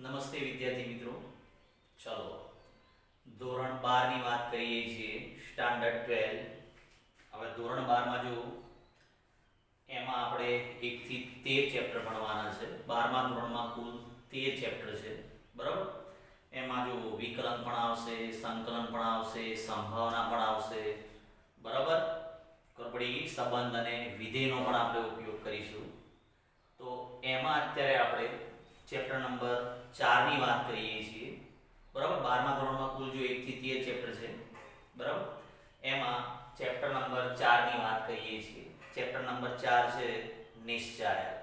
નમસ્તે વિદ્યાર્થી મિત્રો. ચલો ધોરણ 12 ની વાત કરીએ છીએ, સ્ટાન્ડર્ડ 12. હવે ધોરણ 12 માં જો એમાં આપણે 1 થી 13 ચેપ્ટર ભણવાના છે. 12મા ધોરણમાં કુલ 13 ચેપ્ટર છે, બરાબર. એમાં જો વિકલન પણ આવશે, સંકલન પણ આવશે, સંભાવના પણ આવશે, બરાબર. કપડી સંબંધ અને વિધેયનો પણ આપણે ઉપયોગ કરીશું. તો એમાં અત્યારે આપણે ચેપ્ટર નંબર 4 ની વાત કરીએ છીએ, બરાબર. 12મા ધોરણમાં કુલ જો 1 થી 13 ચેપ્ટર છે, બરાબર. એમાં ચેપ્ટર નંબર 4 ની વાત કરીએ છીએ. ચેપ્ટર નંબર 4 છે નિશ્ચાયક.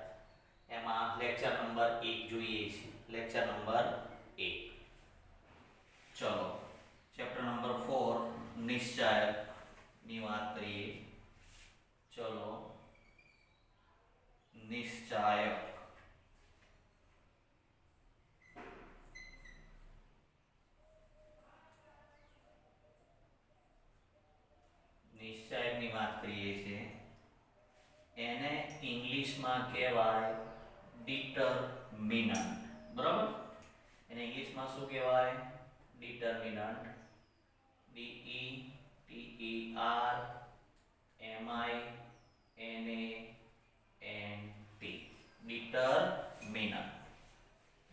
એમાં લેક્ચર નંબર 1 જોઈએ છીએ, લેક્ચર નંબર 1. ચલો ચેપ્ટર નંબર 4 નિશ્ચાયક ની વાત કરીએ. ચલો નિશ્ચાયક. નિશ્ચાયકની વાત કરીએ છીએ. એને ઇંગ્લિશમાં કહેવાય ડિટરમિનન્ટ, બરાબર. એને ઇંગ્લિશમાં શું કહેવાય? ડિટરમિનન્ટ. DETRMINANT. ડિટરમિનન્ટ.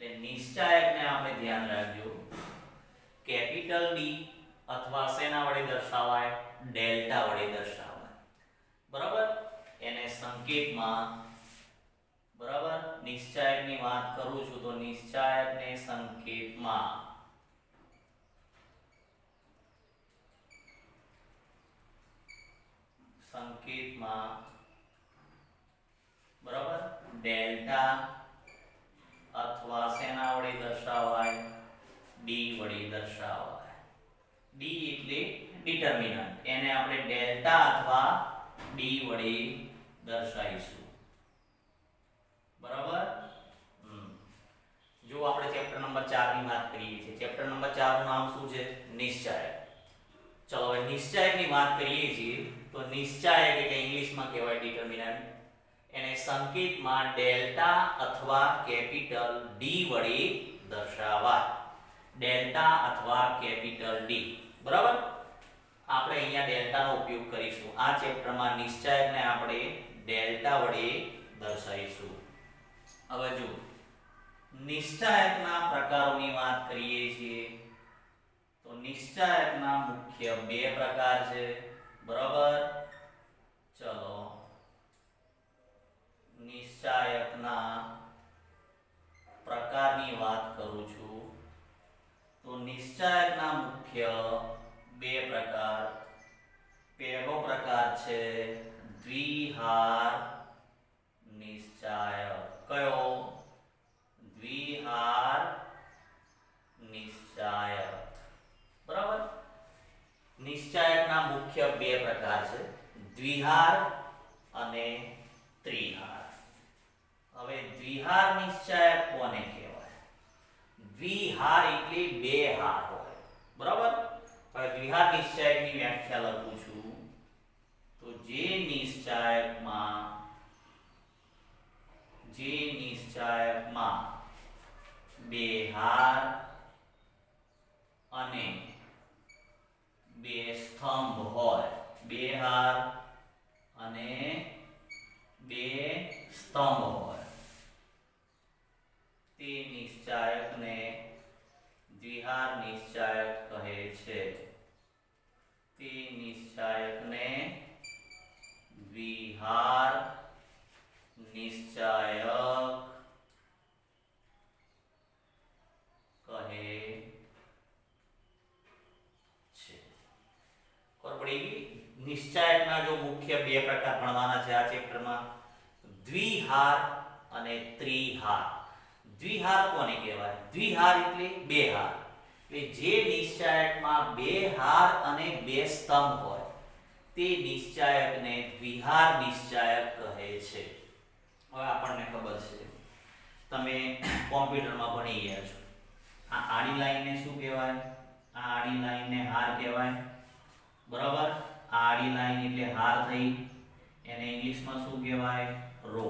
એટલે નિશ્ચાયકને આપણે ધ્યાન રાખજો. કેપિટલ ડી અથવા શેના વડે દર્શાવાય? ડેલ્ટા વડે દર્શાવાય, બરાબર. એને સંકેતમાં, બરાબર, નિશ્ચાયકની વાત કરું છું તો નિશ્ચાયકને સંકેતમાં બરાબર ડેલ્ટા અથવા શેના વડે દર્શાવાય? ડી વડે દર્શાવાય. ડી એટલે ડિટરમિનન્ટ. એને આપણે ડેલ્ટા અથવા ડી વડે દર્શાવીશું, બરાબર. જો આપણે ચેપ્ટર નંબર 4 ની વાત કરીએ છીએ. ચેપ્ટર નંબર 4 નું નામ શું છે? નિશ્ચાયક. ચલો હવે નિશ્ચાયકની વાત કરીએ છીએ તો નિશ્ચાયક એટલે ઇંગ્લિશમાં કહેવાય ડિટરમિનન્ટ. એને સંકેતમાં ડેલ્ટા અથવા કેપિટલ ડી વડે દર્શાવાય. ડેલ્ટા અથવા કેપિટલ ડી, બરાબર. આપણે અહીંયા ડેલ્ટાનો ઉપયોગ કરીશું. આ ચેપ્ટરમાં નિશ્ચાયકને આપણે ડેલ્ટા વડે દર્શાવીશું. હવે જો નિશ્ચાયકના પ્રકારોની વાત કરીએ છીએ તો નિશ્ચાયકના મુખ્ય 2 પ્રકાર છે, બરાબર. ચલો નિશ્ચાયકના પ્રકારની વાત કરું છું તો નિશ્ચાયકના મુખ્ય 2 પ્રકાર. પહેલો પ્રકાર છે દ્વિહાર નિશ્ચાયક. કયો? દ્વિહાર નિશ્ચાયક, બરાબર. નિશ્ચાયકના મુખ્ય 2 પ્રકાર છે, દ્વિહાર અને ત્રિહાર. હવે દ્વિહાર નિશ્ચાયક કોને કહેવાય? દ્વિહાર એટલે 2 હાર હોય, બરાબર. હવે દ્વિહાર નિશ્ચાયકની વ્યાખ્યા લખું છું તો જે નિશ્ચાયકમાં 2 હાર અને 2 સ્તંભ હોય. 2 હાર અને 2 સ્તંભ હોય તે નિશ્ચાયકને દ્વિહાર નિશ્ચાયક કહે છે. તે નિશ્ચાયકને દ્વિહાર નિશ્ચાયક કહે છે. નિશ્ચાયકના જો મુખ્ય 2 પ્રકાર ભણવાના છે આ ચેપ્ટરમાં, દ્વિહાર અને ત્રિહાર. દ્વિહાર કોને કહેવાય? દ્વિહાર એટલે 2 હાર. એટલે જે નિશ્ચાયકમાં 2 હાર અને 2 સ્તંભ હોય તે નિશ્ચાયકને દ્વિહાર નિશ્ચાયક કહે છે. હવે આપણને ખબર છે, તમે કોમ્પ્યુટરમાં ભણી ગયા છો. આ આડી લાઈનને શું કહેવાય? આ આડી લાઈનને હાર કહેવાય, બરાબર. આ આડી લાઈન એટલે હાર થઈ. એને ઇંગ્લિશમાં શું કહેવાય? રો,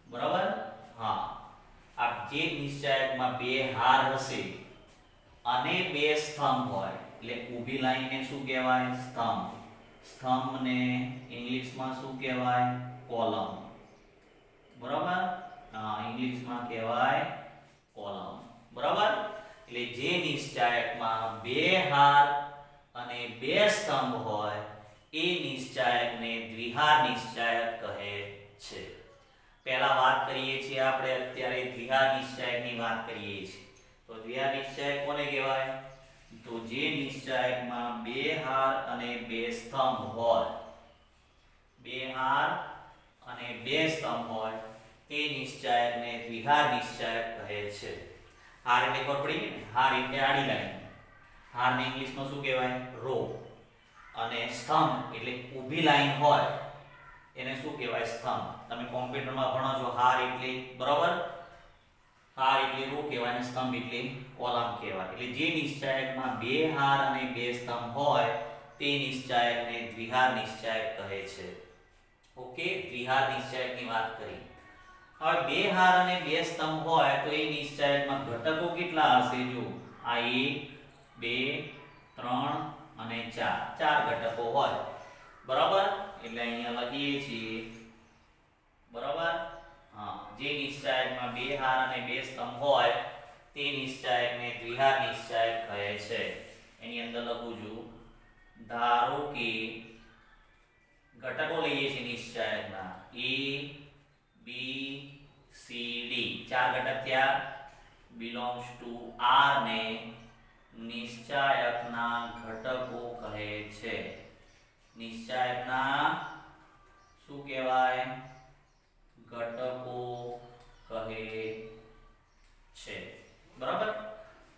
બરાબર. હા, આ એક નિશ્ચાયકમાં બે હાર હશે અને બે સ્તંભ હોય એટલે ઊભી લાઈનને શું કહેવાય? સ્તંભ. સ્તંભને ઇંગ્લિશમાં શું કહેવાય? કોલમ. બરાબર? ઇંગ્લિશમાં કહેવાય કોલમ. બરાબર? એટલે જે નિશ્ચાયકમાં બે હાર અને બે સ્તંભ હોય એ નિશ્ચાયકને દ્વિહાર નિશ્ચાયક કહે છે. પહેલા વાત કરીએ છીએ આપણે અત્યારે દ્વિહાર નિશ્ચાયકની વાત કરીએ છીએ. તો દ્વિહાર નિશ્ચાયક કોને કહેવાય? તો જે નિશ્ચાયકમાં બે હાર અને બે સ્તંભ હોય, બે હાર અને બે સ્તંભ હોય તે નિશ્ચાયકને દ્વિહાર નિશ્ચાયક કહે છે. હાર એટલે ખબર પડી ગઈ ને? હાર એટલે આડી લાઈન. હારને ઇંગ્લિશમાં શું કહેવાય? રો. અને સ્તંભ એટલે ઊભી લાઈન હોય એને શું કહેવાય? સ્તંભ. તમે કોમ્પ્યુટરમાં ભણો છો હાર એટલે, બરાબર, હાર એટલે રો કહેવાય અને સ્તંભ એટલે કોલમ કહેવાય. એટલે જે નિશ્ચાયકમાં બે હાર અને બે સ્તંભ હોય તે નિશ્ચાયકને દ્વિહાર નિશ્ચાયક કહે છે. ઓકે, દ્વિહાર નિશ્ચાયકની વાત કરી. હવે બે હાર અને બે સ્તંભ હોય તો એ નિશ્ચાયકમાં ઘટકો કેટલા હશે? જો આ 1 2 3 અને 4, 4 ઘટકો હોય. બરાબર? એટલે અહીંયા લખીએ છીએ. બરાબર? જે નિશ્ચાયકમાં બે હાર અને બે સ્તંભ હોય તે નિશ્ચાયકને દ્વિહાર નિશ્ચાયક કહે છે. એની અંદર લખું છું, ધારો કે ઘટકો લઈએ છીએ નિશ્ચાયકના A B C D, 4 ઘટક ત્યાં belongs to R ને નિશ્ચાયકના ઘટકો કહે છે. નિશ્ચાયકના શું કહેવાય? ઘટકો કહે છે. બરાબર?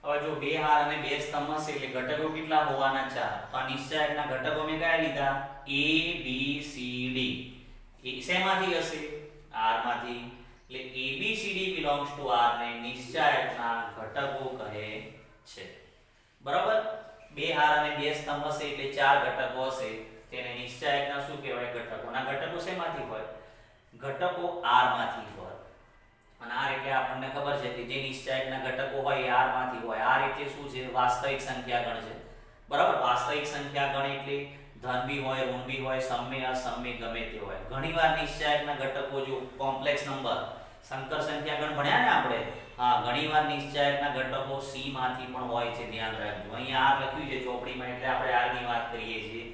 હવે જો બે હાર અને બે સ્તંભ હશે એટલે ઘટકો કેટલા હોવાના? 4. તો આ નિશ્ચાયકના ઘટકો મેં કયા લીધા? A B C D. એ શેમાંથી હશે? R માંથી. એટલે A B C D belongs to R ને નિશ્ચાયકના ઘટકો કહે છે. બરાબર? બે હાર અને બે સ્તંભ હશે એટલે 4 ઘટકો હશે તેને નિશ્ચાયકના શું કહેવાય? ઘટકો. ના ઘટકો શેમાંથી હોય? ઘટકો R માંથી હોય. અને R એટલે આપણને ખબર છે કે જે નિશ્ચાયકના ઘટકો હોય એ R માંથી હોય. R એટલે શું છે? વાસ્તવિક સંખ્યા ગણ છે. બરાબર? વાસ્તવિક સંખ્યા ગણ એટલે ધન બી હોય, ઋણ બી હોય, સમય અસમય ગમે તે હોય. ઘણીવાર નિશ્ચાયકના ઘટકો જો કોમ્પ્લેક્સ નંબર, સંકર સંખ્યા ગણ ભણ્યા ને આપણે, ઘણીવાર નિશ્ચાયકના ઘટકો C માંથી પણ હોય છે. ધ્યાન રાખજો. અહીંયા R લખ્યું છે ચોપડીમાં એટલે આપણે R ની વાત કરીએ છીએ.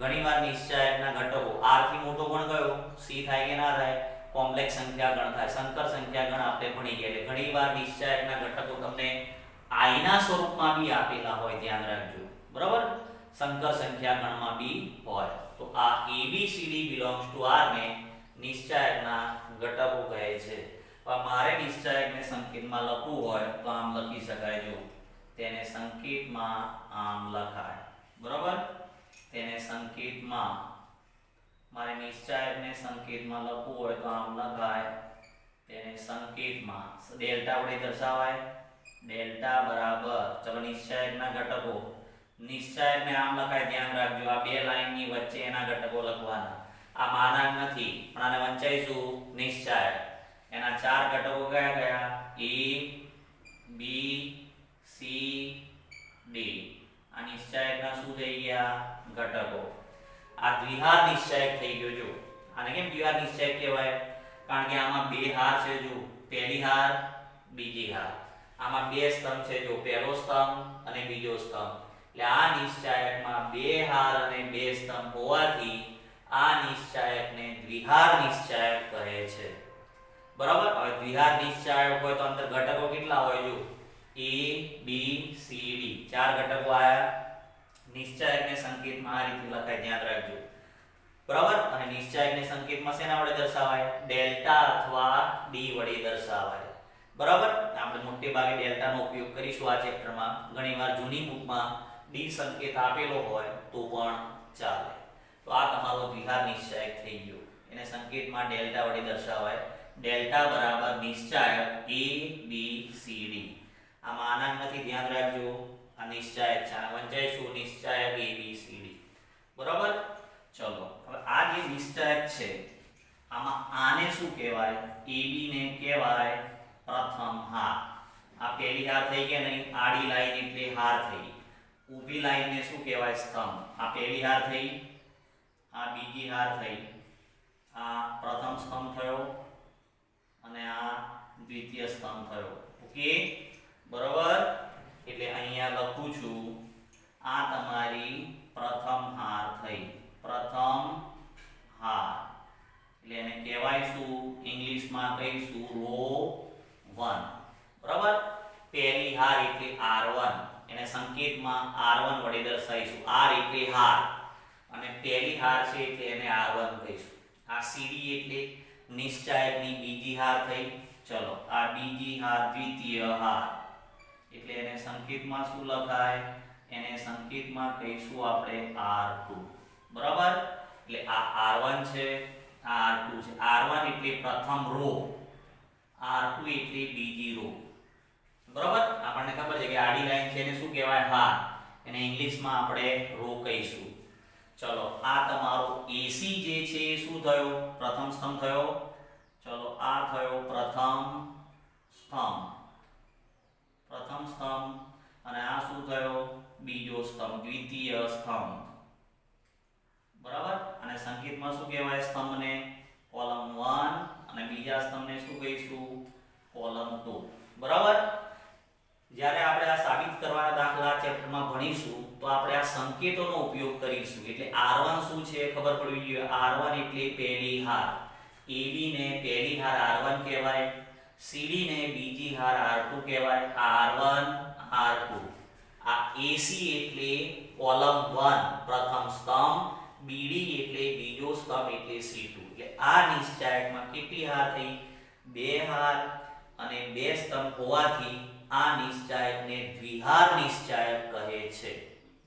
ઘણીવાર નિશ્ચાયકના ઘટકો R થી મોટો ગણ કયો? C થાય કે ના થાય? કોમ્પ્લેક્સ સંખ્યા ગણ થાય. સંકર સંખ્યા ગણ આપણે ભણી ગયા. એટલે ઘણીવાર નિશ્ચાયકના ઘટકો તમને I ના સ્વરૂપમાં બી આપેલા હોય. ધ્યાન રાખજો. બરાબર? સંકર સંખ્યા ગણમાં બી હોય. તો આ ABCD belongs to R ને નિશ્ચાયકના ઘટકો કહે છે. મારે નિશ્ચાયકને સંકેતમાં લખવું હોય તો આમ લખી શકાય. જો તેને સંકેતમાં આમ લખાય. બરાબર? તેને સંકેતમાં, મારે નિશ્ચાયકને સંકેતમાં લખવું હોય તો આમ લખાય. તેને સંકેતમાં ડેલ્ટા વડે દર્શાવાય. ડેલ્ટા બરાબર, ચલો નિશ્ચાયકના ઘટકો, નિશ્ચાયકને આમ લખાય. ધ્યાન રાખજો, આ બે લાઈનની વચ્ચે એના ઘટકો લખવાના. આ માનાંક નથી પણ આને વંચાઈશું નિશ્ચાયક. એના 4 ઘટકો કયા કયા? A B C D. આ નિશ્ચાયકના શું થઈ ગયા? ઘટકો. આ દ્વિહાર નિશ્ચાયક થઈ ગયો. જો આને કેમ દ્વિહાર નિશ્ચાયક કહેવાય? કારણ કે આમાં બે હાર છે. જો પહેલી હાર, બીજી હાર. આમાં બે સ્તંભ છે. જો પહેલો સ્તંભ અને બીજો સ્તંભ. એટલે આ નિશ્ચાયકમાં બે હાર અને બે સ્તંભ હોવાથી આ નિશ્ચાયકને દ્વિહાર નિશ્ચાયક કહે છે. બરાબર? હવે દ્વિહાર નિશ્ચાયક હોય તો અંદર ઘટકો કેટલા હોય? જો A B C D, 4 ઘટકો આયા. નિશ્ચાયકને સંકેતમાં આ રીતે લખાય. ધ્યાન રાખજો. બરાબર? અને નિશ્ચાયકને સંકેતમાં શેના વડે દર્શાવાય? ડેલ્ટા અથવા D વડે દર્શાવાય. બરાબર? આપણે મોટે ભાગે ડેલ્ટાનો ઉપયોગ કરીશું આ ચેપ્ટરમાં. ઘણીવાર જૂની બુકમાં D સંકેત આપેલો હોય તો પણ ચાલે. તો આ તમારો દ્વિહાર નિશ્ચાયક થઈ ગયો. એને સંકેતમાં ડેલ્ટા વડે દર્શાવાય. ડેલ્ટા બરાબર નિશ્ચાયક A B C D. આ માનાંક નથી. ધ્યાન રાખજો. આ નિશ્ચાયક છે. આ વંચાઈશું નિશ્ચાયક A B C D. બરાબર? ચલો હવે આ જે નિશ્ચાયક છે આમાં આને શું કહેવાય? AB ને કહેવાય પ્રથમ હાર. આ પહેલી હાર થઈ કે નહીં? આડી લાઈન એટલે હાર થઈ. ઊભી લાઈનને શું કહેવાય? સ્તંભ. આ પહેલી હાર થઈ, આ બીજી હાર થઈ, આ પ્રથમ સ્તંભ થયો અને આ દ્વિતીય સ્તંભ થયો. ઓકે, બરાબર. એટલે અહીંયા લખું છું આ તમારી પ્રથમ હાર થઈ. પ્રથમ હાર એટલે એને કહેવાય શું? ઇંગ્લિશમાં કહીશું રો 1. બરાબર. પહેલી હાર એટલે R1, એને સંકેતમાં R1 વડે દર્શાવીશું. R એટલે હાર અને પહેલી હાર છે એટલે એને R1 કહીશું. આ CD એટલે નિશ્ચાયકની બીજી હાર થઈ. ચલો, આ બીજી હાર દ્વિતીય હાર એટલે એને સંકેતમાં શું લખાય? એને સંકેતમાં કહીશું આપણે R2. બરાબર. એટલે આ R1 છે, આ R2 છે. R1 એટલે પ્રથમ રો, R2 એટલે બીજી રો. બરાબર. આપણને ખબર છે કે આડી લાઈન છે એને શું કહેવાય? હાર. એને ઇંગ્લિશમાં આપણે રો કહીશું. ચલો, આ તમારો AC જે છે એ શું થયો? પ્રથમ સ્તંભ થયો. ચલો, આ થયો પ્રથમ સ્તંભ. પ્રથમ સ્તંભ અને આ શું થયો? બીજો સ્તંભ, દ્વિતીય સ્તંભ. બરાબર. અને સંકેતમાં શું કહેવાય સ્તંભને? કોલમ 1 અને બીજા સ્તંભને શું કહીશું? કોલમ 2. બરાબર. જ્યારે આપણે આ સાબિત કરવાના દાખલા ચેપ્ટરમાં ભણીશું તો આપણે આ સંકેતોનો ઉપયોગ કરીશું. એટલે R1 શું છે ખબર પડવી જોઈએ. R1 એટલે પહેલી હાર. AB ને પહેલી હાર R1 કહેવાય, CD ને બીજી હાર R2 કહેવાય. R1 R2. આ AC એટલે કોલમ 1 પ્રથમ સ્તંભ, BD એટલે બીજો સ્તંભ એટલે C2. એટલે આ નિશ્ચાયકમાં કેટલી હાર થઈ? 2 હાર અને 2 સ્તંભ હોવાથી આ નિશ્ચાયકને દ્વિહાર નિશ્ચાયક કહે છે.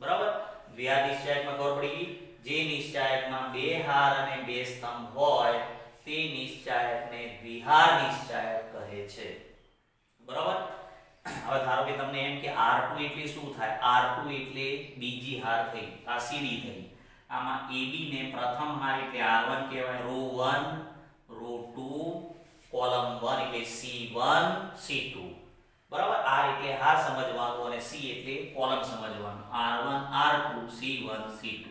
બરાબર. દ્વિહાર નિશ્ચાયકમાં ખબર પડી ગઈ. જે નિશ્ચાયકમાં 2 હાર અને 2 સ્તંભ હોય તે નિશ્ચાયકને દ્વિહાર નિશ્ચાયક કહે છે. બરાબર. હવે ધારો કે તમને એમ કે R2 એટલે શું થાય? R2 એટલે બીજી હાર થઈ, આ CD થઈ. આમાં AB ને પ્રથમ હાર એટલે R1 કહેવાય, રો 1, રો 2, કોલમ 1 એટલે C1 C2. બરાબર. R એટલે હાર સમજવાનું અને C એટલે કોલમ સમજવાનું. R1 R2 C1 C2.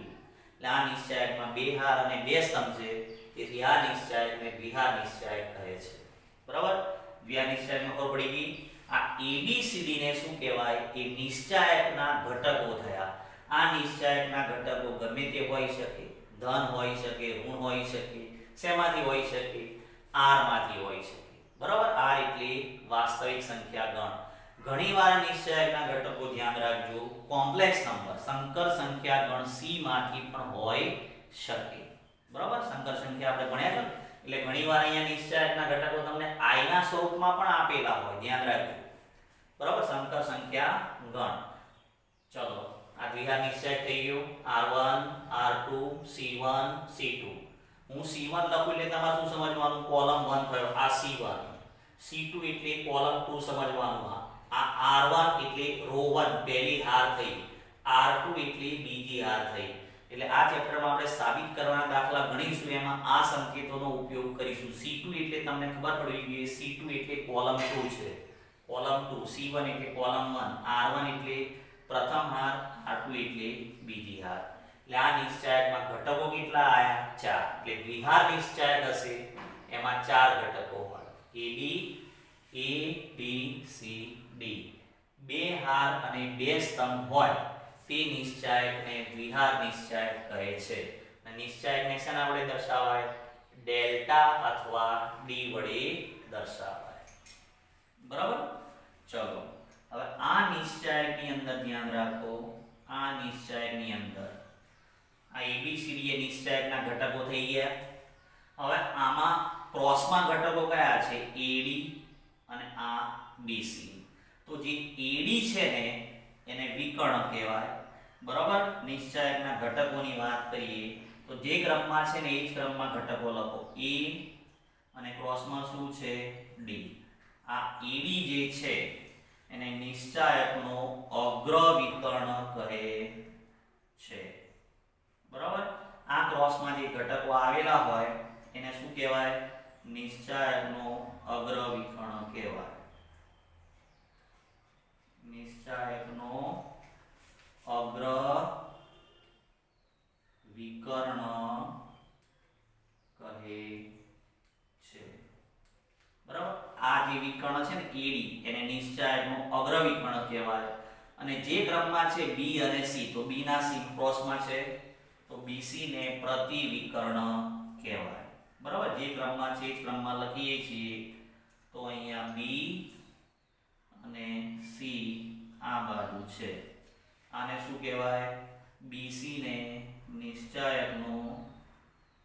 એટલે આ નિશ્ચાયકમાં 2 હાર અને 2 સ્તંભ છે, તેથી આ નિશ્ચાયકને દ્વિહાર નિશ્ચાયક કહે છે. બરાબર. દ્વિહાર નિશ્ચાયકમાં ખબર પડી ગઈ. આ ABCD ને શું કહેવાય? એ નિશ્ચાયકના ઘટકો થયા. આ નિશ્ચાયકના ઘટકો ગમે તે હોઈ શકે. ધન હોઈ શકે, ઋણ હોઈ શકે. શેમાંથી હોઈ શકે? R માંથી હોઈ શકે. બરાબર. R એટલે વાસ્તવિક સંખ્યા ગણ. ઘણીવાર નિશ્ચાયકના ઘટકો ધ્યાન રાખજો કોમ્પ્લેક્સ નંબર, સંકર સંખ્યા ગણ C માંથી પણ હોઈ શકે. બરાબર. સંકર સંખ્યા આપણે ભણ્યા છે એટલે ઘણીવાર અહીંયા નિશ્ચાયકના ઘટકો તમને I ના સ્વરૂપમાં પણ આપેલા હોય, ધ્યાન રાખજો. બરાબર. સંકર સંખ્યા ગણ. ચલો, આ દ્વિહાર નિશ્ચાયક થઈ ગયો. R1 R2 C1 C2. હું C1 લખું એટલે તમારે શું સમજવાનું? કોલમ 1 થયો, આ C1. C2 એટલે કોલમ 2 સમજવાનું. આ R1 એટલે રો 1 પહેલી હાર થઈ, R2 એટલે બીજી હાર થઈ. એટલે આ ચેપ્ટરમાં આપણે સાબિત કરવાના દાખલા ગણીશું. એમાં આ સંકેતોનો ઉપયોગ કરીશું. C2 એટલે તમને ખબર પડવી જોઈએ, C2 એટલે કોલમ 2 છે, કોલમ 2. C1 એટલે કોલમ 1, R1 એટલે પ્રથમ હાર, R2 એટલે બીજી હાર. એટલે આ નિશ્ચાયકમાં ઘટકો કેટલા આયા? 4. એટલે દ્વિહાર નિશ્ચાયક હશે એમાં 4 ઘટકો હોય. AB A B C D. 2 હાર અને 2 સ્તંભ હોય તે નિશ્ચાયકને દ્વિહાર નિશ્ચાયક કહે છે. અને નિશ્ચાયકને શેના વડે દર્શાવાય? ડેલ્ટા અથવા D વડે દર્શાવાય. બરાબર. ચલો, હવે આ નિશ્ચાયકની અંદર ધ્યાન રાખો. આ નિશ્ચાયકની અંદર આ ABCD એ નિશ્ચાયકના ઘટકો થઈ ગયા. હવે આમાં ક્રોસમાં ઘટકો કયા છે? AD અને આ BC. તો જે AD છે ને એને વિકર્ણ કહેવાય. બરાબર. નિશ્ચાયકના ઘટકોની વાત કરીએ તો જે ક્રમમાં છે ને એ જ ક્રમમાં ઘટકો લખો. A અને ક્રોસમાં શું છે? D. આ AD જે છે એને નિશ્ચાયકનો અગ્ર વિકર્ણ કહે છે. બરાબર. આ ક્રોસમાં જે ઘટકો આવેલા હોય એને શું કહેવાય? નિશ્ચાયકનો અગ્ર વિકર્ણ કહેવાય. નિશ્ચાયકનો અગ્ર વિકર્ણ કહે છે. બરાબર, આ જે વિકર્ણ છે ને એડી એને નિશ્ચાયકનો અગ્ર વિકર્ણ કહેવાય. અને જે ક્રમમાં છે બી અને સી, તો બી ના સી ક્રોસમાં છે તો બીસી ને પ્રતિવિકર્ણ કહેવાય. બરાબર, જે ક્રમમાં છે એ ક્રમમાં લખીએ છીએ. તો અહીંયા બી અને સી આ બાજુ છે, આને શું કહેવાય? બીસી ને નિશ્ચાયકનો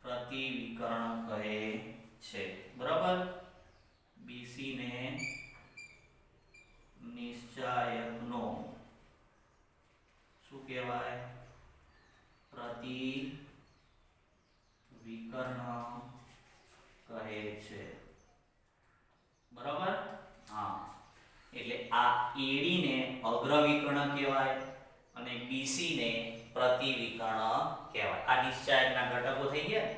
પ્રતિવિકર્ણ કહે છે. બરાબર, બીસી ને નિશ્ચાયકનો શું કહેવાય? પ્રતિવિકર્ણ કહે છે. બરાબર, હા. એટલે આ એડી ને અગ્ર વિકર્ણ કહેવાય અને બીસી ને પ્રતિવિકર્ણ કહેવાય. આ નિશ્ચાયકના ઘટકો થઈ ગયા.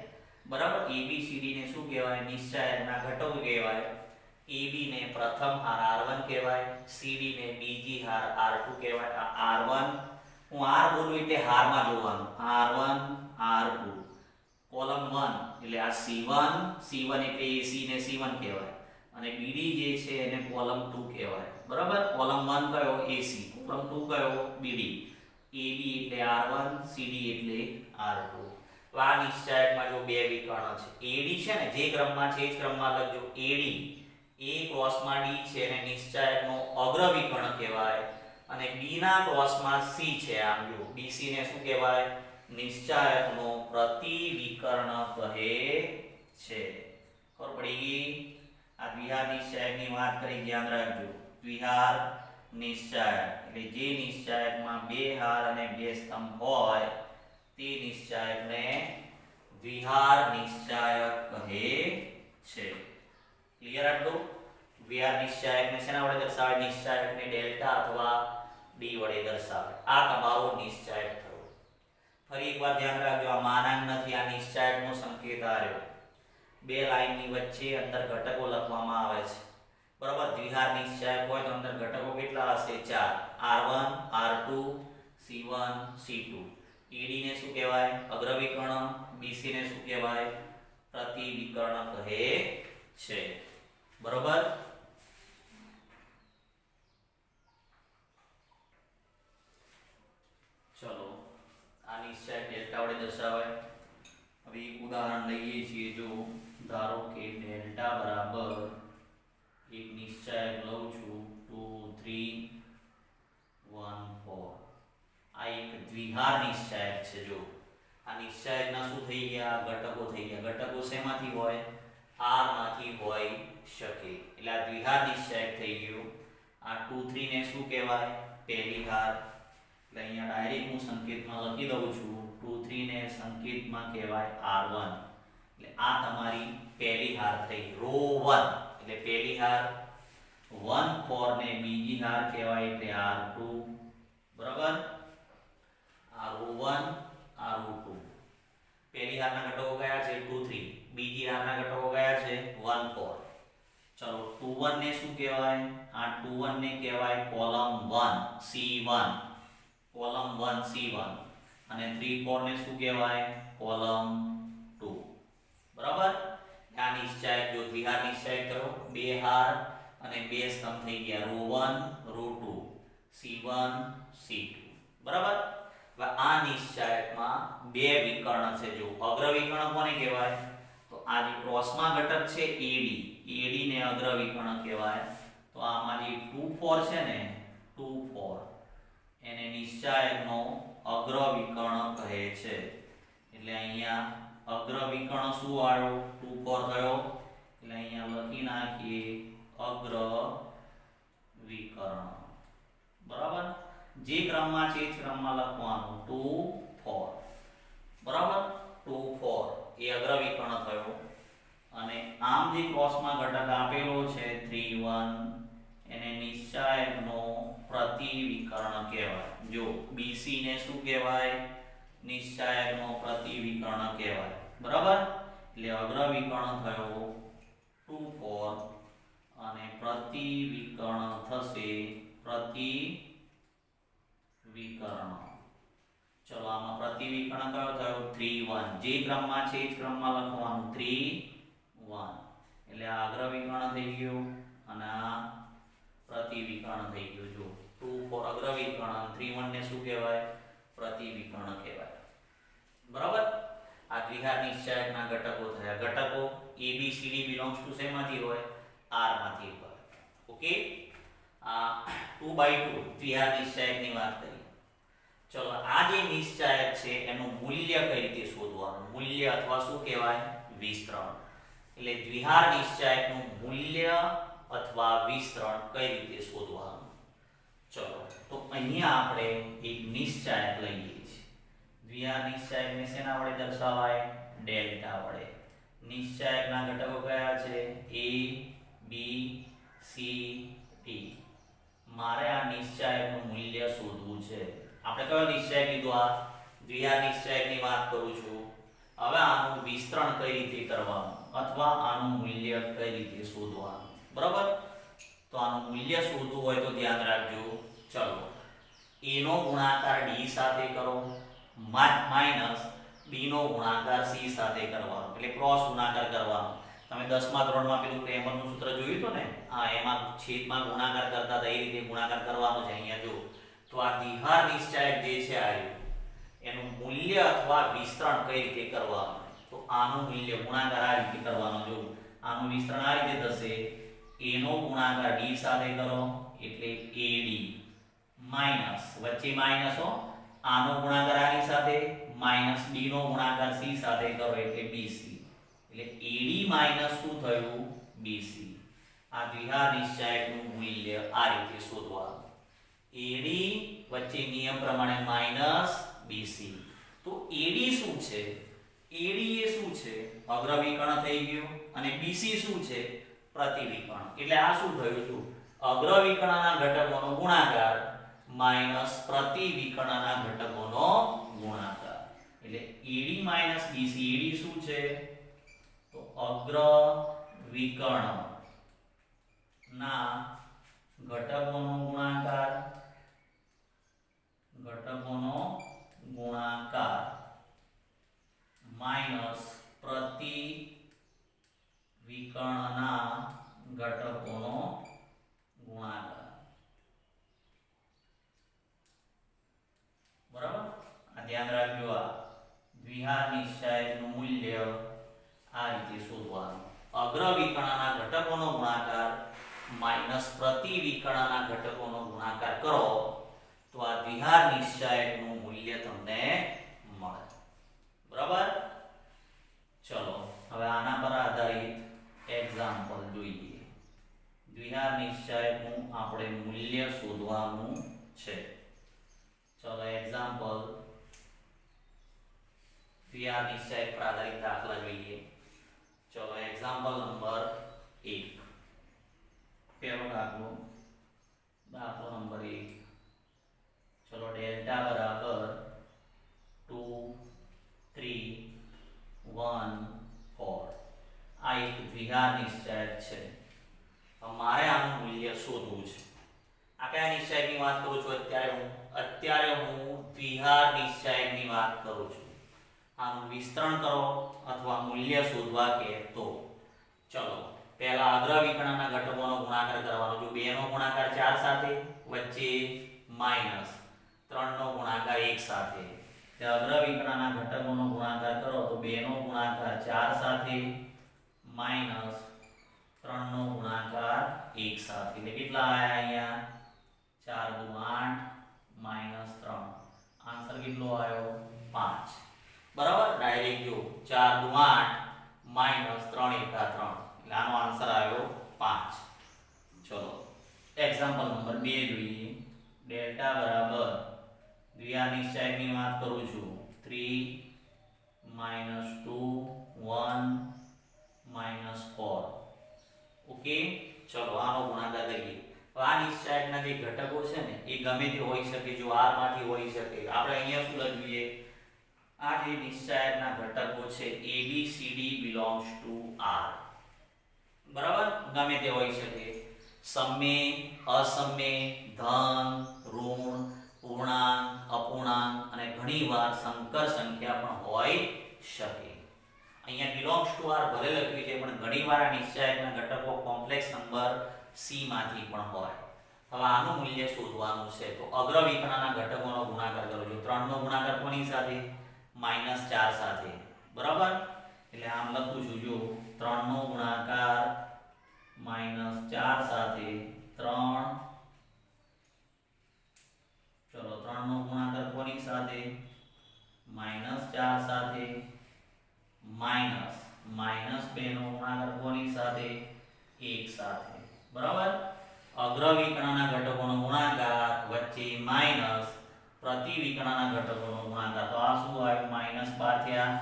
બરાબર, એબીસીડી ને શું કહેવાય? નિશ્ચાયકના ઘટકો કહેવાય. AB ને પ્રથમ હાર R1 કહેવાય, CD ને બીજી હાર R2 કહેવાય. આ R1 હું R બોલું એટલે હારમાં જોવાનું. R1 R2 કોલમ 1 એટલે આ C1 C1 એટલે AC ને C1 કહેવાય અને BD જે છે એને કોલમ 2 કહેવાય. બરાબર, કોલમ 1 કયો? AC, કોલમ 2 કયો? BD. AB એટલે R1 CD એટલે R2. આ નિશ્ચાયકમાં જો બે વિકર્ણ છે. AD છે ને જે ક્રમમાં છે એ જ ક્રમમાં લખજો. AD A ક્રોસમાં D છે અને નિશ્ચાયકનો અગ્ર વિકર્ણ કહેવાય અને B ના ક્રોસમાં C છે. આમ જો BC ને શું કહેવાય? નિશ્ચાયકનો પ્રતિવિકર્ણ કહે છે. ખબર પડી ગઈ? આ દ્વિહાર નિશ્ચાયકની વાત કરી, ધ્યાન રાખજો. દ્વિહાર નિશ્ચાયક એટલે જે નિશ્ચાયકમાં બે હાર અને બે સ્તંભ હોય તે નિશ્ચાયકને દ્વિહાર નિશ્ચાયક કહે છે. ક્લિયર આટલું? દ્વિહાર નિશ્ચાયકને શેના વડે દર્શાવે? નિશ્ચાયકને ડેલ્ટા અથવા ડી વડે દર્શાવે. આ તમારો નિશ્ચાયક થયો. ફરી એકવાર ધ્યાન રાખજો, આ માનાંક નથી, આ નિશ્ચાયકનો સંકેત આવ્યો. બે લાઈનની વચ્ચે અંદર ઘટકો લખવામાં આવે છે. બરાબર, દ્વિહાર નિશ્ચાયક હોય તો અંદર ઘટકો કેટલા હશે? 4. R1 R2 C1 C2. ED ને શું કહેવાય? અગ્ર વિકર્ણ. BC ને શું કહેવાય? પ્રતિવિકર્ણ કહે છે. બરોબર, ચલો આ નિશ્ચાયક ડેલ્ટા વડે દર્શાવાય. હવે એક ઉદાહરણ લઈએ છીએ. જો ધારો કે ડેલ્ટા બરાબર એક નિશ્ચાયક લઉં છું 2 3 1 4. આ એક દ્વિહાર નિશ્ચાયક છે. જો આ નિશ્ચાયકના શું થઈ ગયા? ઘટકો થઈ ગયા. ઘટકો શેમાંથી હોય? R માંથી હોય શકે. એટલે આ દ્વિહાર નિશ્ચાયક થઈ ગયો. આ 2 3 ને શું કહેવાય? પહેલી હાર. એટલે અહીંયા ડાયરેક્ટ હું સંકેતમાં લખી દઉં છું. 2 3 ને સંકેતમાં કહેવાય R1. એટલે આ તમારી પહેલી હાર થઈ, રો 1 એટલે પહેલી હાર. 1 4 ને બીજી હાર કહેવાય એટલે R2. બરાબર, આ રો 1 આ રો 2. પહેલી હારના ઘટકો કયા છે? 2 3. બીજી હારના ઘટકો કયા છે? 1 4. ચલો 2 1 ને શું કહેવાય? આ 2 1 ને કહેવાય કોલમ 1 C1. કોલમ 1 C1 અને 3 4 ને શું કહેવાય? કોલમ 2. બરાબર, આ નિશ્ચાયક જો દ્વિહાર નિશ્ચાયક કરો, બે હાર અને બે સ્તંભ થઈ ગયા, રો 1 રો 2 C1 C2. બરાબર, હવે આ નિશ્ચાયકમાં બે વિકર્ણ છે. જો અગ્ર વિકર્ણ કોને કહેવાય? તો આ જે ક્રોસમાં ઘટક છે AD ને અગ્ર વિકર્ણ કહેવાય. તો આમાં જે 2 4 છે ને 2 4 એને નિશ્ચાયકનો અગ્ર વિકર્ણ કહે છે. એટલે અહીંયા અગ્ર વિકર્ણ શું આવ્યો? 2 4 થયો. એટલે અહીંયા લખી નાખીએ અગ્ર વિકર્ણ. બરાબર, જે ક્રમમાં છે એ જ ક્રમમાં લખવાનું 2 4. બરાબર, 2 4 એ અગ્ર વિકર્ણ થયો. અને આમ જે ક્રોસમાં ઘટક આપેલો છે 3 1 એને નિશ્ચાયકનો પ્રતિવિકર્ણ કહેવાય. જો BC ને શું કહેવાય? નિશ્ચાયકનો પ્રતિવિકર્ણ કહેવાય. બરાબર, એટલે અગ્ર વિકર્ણ થયો 2 4 અને પ્રતિવિકર્ણ થશે પ્રતિવિકર્ણ. ચલો આમાં પ્રતિવિકર્ણ કયો થયો 3 1. જે ક્રમમાં છે એ જ ક્રમમાં લખવાનું 3 1. એટલે આ અગ્રવિકર્ણ થઈ ગયું અને આ પ્રતિવિકર્ણ થઈ ગયું. જો 2 4 અગ્રવિકર્ણ 3 1 ને શું કહેવાય? પ્રતિવિકર્ણ કહેવાય. બરાબર. આ દ્વિહાર નિશ્ચાયકના ઘટકો થયા. ઘટકો ABCD belongs to શેમાંથી હોય? R માંથી હોય. ઓકે. આ 2/2 દ્વિહાર નિશ્ચાયકની વાત કરી. ચલો આ જે નિશ્ચાયક છે એનું મૂલ્ય કઈ રીતે શોધવાનું? મૂલ્ય અથવા શું કહેવાય? વિસ્તરણ. એટલે દ્વિહાર નિશ્ચાયકનું મૂલ્ય અથવા વિસ્તરણ કઈ રીતે શોધવાનું? ચલો તો અહીંયા આપણે એક નિશ્ચાયક લઈએ છીએ. દ્વિહાર નિશ્ચાયકને શેના વડે દર્શાવાય? ડેલ્ટા વડે. નિશ્ચાયકના ઘટકો કયા છે? A B C D. મારે આ નિશ્ચાયકનું મૂલ્ય શોધવું છે. આપણે કયો નિશ્ચાયક લીધો? આ દ્વિહાર નિશ્ચાયકની વાત કરું છું. હવે આનું વિસ્તરણ કઈ રીતે કરવાનું અથવા આનું મૂલ્ય કઈ રીતે શોધવાનું? બરાબર. તો આનું મૂલ્ય શોધવું હોય તો ધ્યાન રાખજો. ચલો a નો ગુણાકાર d સાથે કરો માઈનસ b નો ગુણાકાર c સાથે કરવાનો. એટલે ક્રોસ ગુણાકાર કરવાનો. તમે 10મા ધોરણમાં પેલું ક્રેમરનું સૂત્ર જોયું હતું ને? હા, એમાં છેદમાં ગુણાકાર કરતા હતા એ રીતે ગુણાકાર કરવાનો છે. અહીંયા જો તો આ દ્વિહાર નિશ્ચાયક જે છે આ એનું મૂલ્ય અથવા વિસ્તરણ કઈ રીતે કરવાનું? તો આનું મૂલ્ય ગુણાકાર આ રીતે કરવાનો. જો આનું વિસ્તરણ આ રીતે થશે. a નો ગુણાકાર d સાથે કરો એટલે ad માઈનસ વચ્ચે માઈનસ હો. આનો ગુણાકાર આની સાથે માઈનસ b નો ગુણાકાર c સાથે કરો એટલે bc. એટલે ad માઈનસ શું થયું? bc. આ દ્વિહાર નિશ્ચાયકનું મૂલ્ય આ રીતે શોધવાનું. ad વચ્ચે નિયમ પ્રમાણે માઈનસ bc. તો ad શું છે? ad એ શું છે? અગ્રવિકર્ણ થઈ ગયું અને bc શું છે? પ્રતિવિકર્ણ. એટલે આ શું થયું? શું અગ્રવિકર્ણના ઘટકોનો ગુણાકાર માઈનસ પ્રતિવિકર્ણના ઘટકોનો ગુણાકાર. એટલે AD માઈનસ BC. AD શું છે? તો અગ્રવિકર્ણ ના ઘટકોનો ગુણાકાર માઈનસ પ્રતિવિકર્ણના ઘટકોનો ગુણાકાર. બરાબર. આ ધ્યાન રાખજો. આ દ્વિહાર નિશ્ચાયકનું મૂલ્ય આ રીતે શોધવાનું. અગ્રવિકર્ણના ઘટકોનો ગુણાકાર માઈનસ પ્રતિવિકર્ણના ઘટકોનો ગુણાકાર કરો તો આ દ્વિહાર નિશ્ચાયકનું મૂલ્ય તમને મળે. બરાબર. ચલો હવે આના પર આધારિત એક્ઝામ્પલ જોઈએ. દ્વિહાર નિશ્ચાયકનું આપણે મૂલ્ય શોધવાનું છે. ચલો એક્ઝામ્પલ દ્વિહાર નિશ્ચાયક પર આધારિત દાખલા જોઈએ. ચલો એક્ઝામ્પલ નંબર 1. પહેલો દાખલો નંબર 1. ચલો ડેલ્ટા બરાબર 2 3 1 4. આ એક દ્વિહાર નિશ્ચાયક છે. મારે આનું મૂલ્ય શોધવું છે. આ કયા નિશ્ચાયકની વાત કરું છું? અત્યારે હું દ્વિહાર નિશ્ચાયકની વાત કરું છું. આનું વિસ્તરણ કરો અથવા મૂલ્ય શોધવા કે તો ચલો પહેલા અગ્રવિકર્ણના ઘટકોનો ગુણાકાર કરવાનો. જો 2 નો ગુણાકાર 4 સાથે વચ્ચે માઈનસ 3 નો ગુણાકાર 1 સાથે. તે અગ્રવિકર્ણના ઘટકોનો ગુણાકાર કરો તો 2 નો ગુણાકાર 4 સાથે માઈનસ 3 નો ગુણાકાર 1 સાથે. એટલે કેટલા આયા અહીંયા? 4 દુ 8 માઈનસ 3. આન્સર કેટલો આવ્યો? 5. બરાબર. ડાયરેક્ટ જો 4 દુ 8 માઈનસ 3 એકા 3. એટલે આનો આન્સર આવ્યો 5. ચલો એક્ઝામ્પલ નંબર 2 જોઈએ. ડેલ્ટા બરાબર દ્વિહાર નિશ્ચાયકની વાત કરું છું 3 2 1 4. ઓકે. ચલો આનો ગુણાકાર કરીએ. આ નિશ્ચાયકના જે ઘટકો છે ને એ ગમે તે હોઈ શકે. જો r માંથી હોઈ શકે. આપણે અહીંયા શું લખીએ? આ જે નિશ્ચાયકના ઘટકો છે ABCD belongs to R. બરાબર, ગમે તે હોઈ શકે, સમય, અસમય, ધન, ઋણ, પૂર્ણાંક, અપૂર્ણાંક અને ઘણીવાર સંકર સંખ્યા પણ હોઈ શકે. અહીંયા બિલોંગ્સ ટુ આર ભલે લખ્યું છે પણ ઘણીવાર આ નિશ્ચાયકના ઘટકો કોમ્પ્લેક્સ નંબર સી માંથી પણ હોય. હવે આનું મૂલ્ય શોધવાનું છે તો અગ્ર વિકર્ણના ઘટકોનો ગુણાકાર કરો. જો 3 નો ગુણાકાર કોની સાથે? -4 સાથે. બરાબર, એટલે આમ લખું છું, જો 3 નો ગુણાકાર -4 સાથે 3, ચલો 3 નો ગુણાકાર કોની સાથે? -4 સાથે, માઈનસ -2 નો ગુણાકાર કોની સાથે? 1 સાથે. બરાબર, અગ્ર વિકર્ણના ઘટકોનો ગુણાકાર વચ્ચે માઈનસ પ્રતિ વિકર્ણના ઘટકોનો ગુણાકાર. તો આ શું આવ્યું? -12 થયા,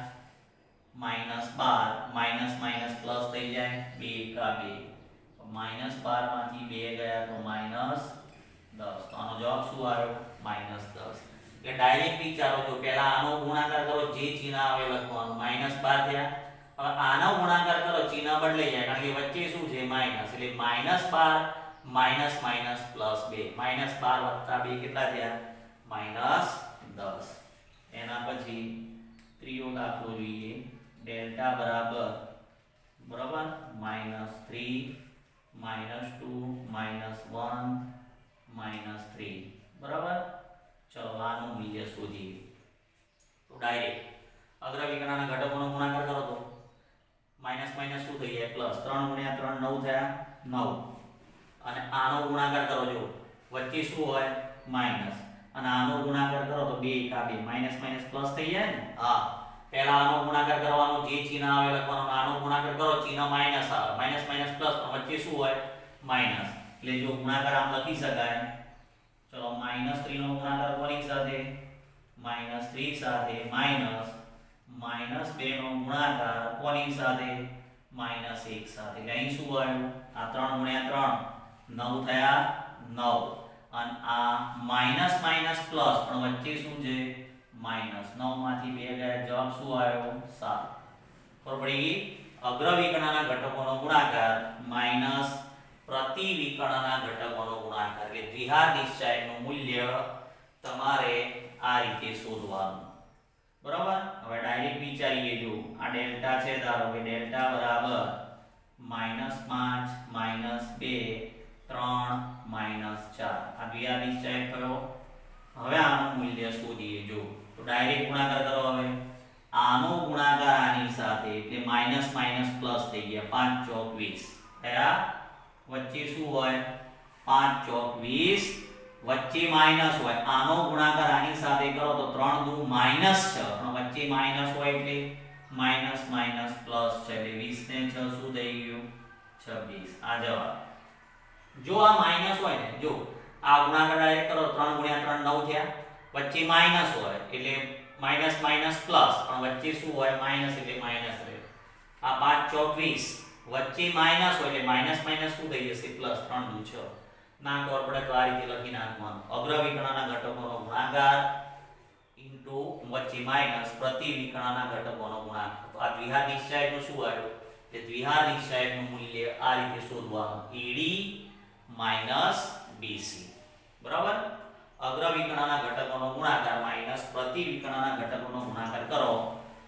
-12 માઈનસ માઈનસ પ્લસ થઈ જાય, 2 કા 2, -12 માંથી 2 ગયા તો -10. તો આનો જવાબ શું આવ્યો? -10. એટલે ડાયરેક્ટ વિચારો, જો પહેલા આનો ગુણાકાર કરો, જે ચિહ્ન આવે લખવાનું. -12 થયા. હવે આનો ગુણાકાર કરો, ચિહ્ન બદલાઈ જાય કારણ કે વચ્ચે શું છે? માઈનસ. એટલે -12 માઈનસ માઈનસ પ્લસ 2, -12 વત્તા 2 કેટલા થયા? -10. એના પછી ત્રીજો દાખલો જોઈએ. ડેલ્ટા બરાબર -3 -2 -1 -3. બરાબર, ચલો આનું મૂલ્ય શોધીએ. તો ડાયરેક્ટ અગ્ર વિકર્ણના ઘટકોનો ગુણાકાર કરો તો માઈનસ માઈનસ શું થઈ જાય? પ્લસ. 3 × 3 9 થયા, 9. અને આનો ગુણાકાર કરો, જો વચ્ચે શું હોય? માઈનસ. અને આનો ગુણાકાર કરો તો 2 કા 2, માઈનસ માઈનસ પ્લસ થઈ જાય ને? હા, પહેલા આનો ગુણાકાર કરવાનો, જે ચિહ્ન આવે લખવાનું. આનો ગુણાકાર કરો, ચિહ્ન માઈનસ આવે, માઈનસ માઈનસ પ્લસ, પણ વચ્ચે શું હોય? માઈનસ. એટલે જો ગુણાકાર આમ લખી શકાય. ચલો -3 નો ગુણાકાર કોની સાથે? -3 સાથે, માઈનસ -2 નો ગુણાકાર કોની સાથે? -1 સાથે. એટલે અહીં શું આવ્યું? આ 3 × 3 9 થયા, 9. અને આ માઈનસ માઈનસ પ્લસ, પણ વચ્ચે શું છે? માઈનસ. 9 માંથી 2 ગયા, જવાબ શું આવ્યો? 7. ખબર પડી? અગ્ર વિકર્ણના ઘટકોનો ગુણાકાર માઈનસ પ્રતિ વિકર્ણના ઘટકોનો ગુણાકાર. એટલે દ્વિઘાત નિશ્ચાયકનું મૂલ્ય તમારે આ રીતે શોધવાનું. બરાબર, હવે ડાયરેક્ટ વિચારીએ. જો આ ડેલ્ટા છે, ધારો કે ડેલ્ટા બરાબર -5 -2 3 -4. આ દ્વિઘાત નિશ્ચાયક કયો? હવે આનું મૂલ્ય શોધીએ. જો તો ડાયરેક્ટ ગુણાકાર કરો. હવે આનો ગુણાકાર આની સાથે, એટલે માઈનસ માઈનસ પ્લસ થઈ ગયા, 5 ચોક 20 થયા. વચ્ચે શું હોય? 5 ચોક 20, વચ્ચે માઈનસ હોય. આનો ગુણાકાર આની સાથે કરો તો 3 દુ -6, પણ વચ્ચે માઈનસ હોય એટલે માઈનસ માઈનસ પ્લસ છે. એટલે 20 ને 6 શું થઈ ગયું? 26. આ જવાબ. જો આ માઈનસ હોય ને, જો આ ગુણાકાર ડાયરેક્ટ કરો, 3 × 3 9 થયા. વચ્ચે માઈનસ હોય એટલે માઈનસ માઈનસ પ્લસ, પણ વચ્ચે શું હોય? માઈનસ, એટલે માઈનસ રહે. આ 5 ચોક 20, વચ્ચે માઈનસ હોય એટલે માઈનસ માઈનસ શું થઈ જશે? પ્લસ. 3 દુ 6. ના ખબર પડે તો આ રીતે લખી નાખવાનું. અગ્ર વિકર્ણના ઘટકોનો ગુણાકાર ઇન્ટુ વચ્ચે માઈનસ પ્રતિ વિકર્ણના ઘટકોનો ગુણાકાર. તો આ દ્વિઘાત નિશ્ચાયકનું શું આવ્યું? તે દ્વિઘાત નિશ્ચાયકનું મૂલ્ય આ રીતે શોધવાનું. AD - BC. બરાબર, અગ્ર વિકર્ણના ઘટકોનો ગુણાકાર માઈનસ પ્રતિ વિકર્ણના ઘટકોનો ગુણાકાર કરો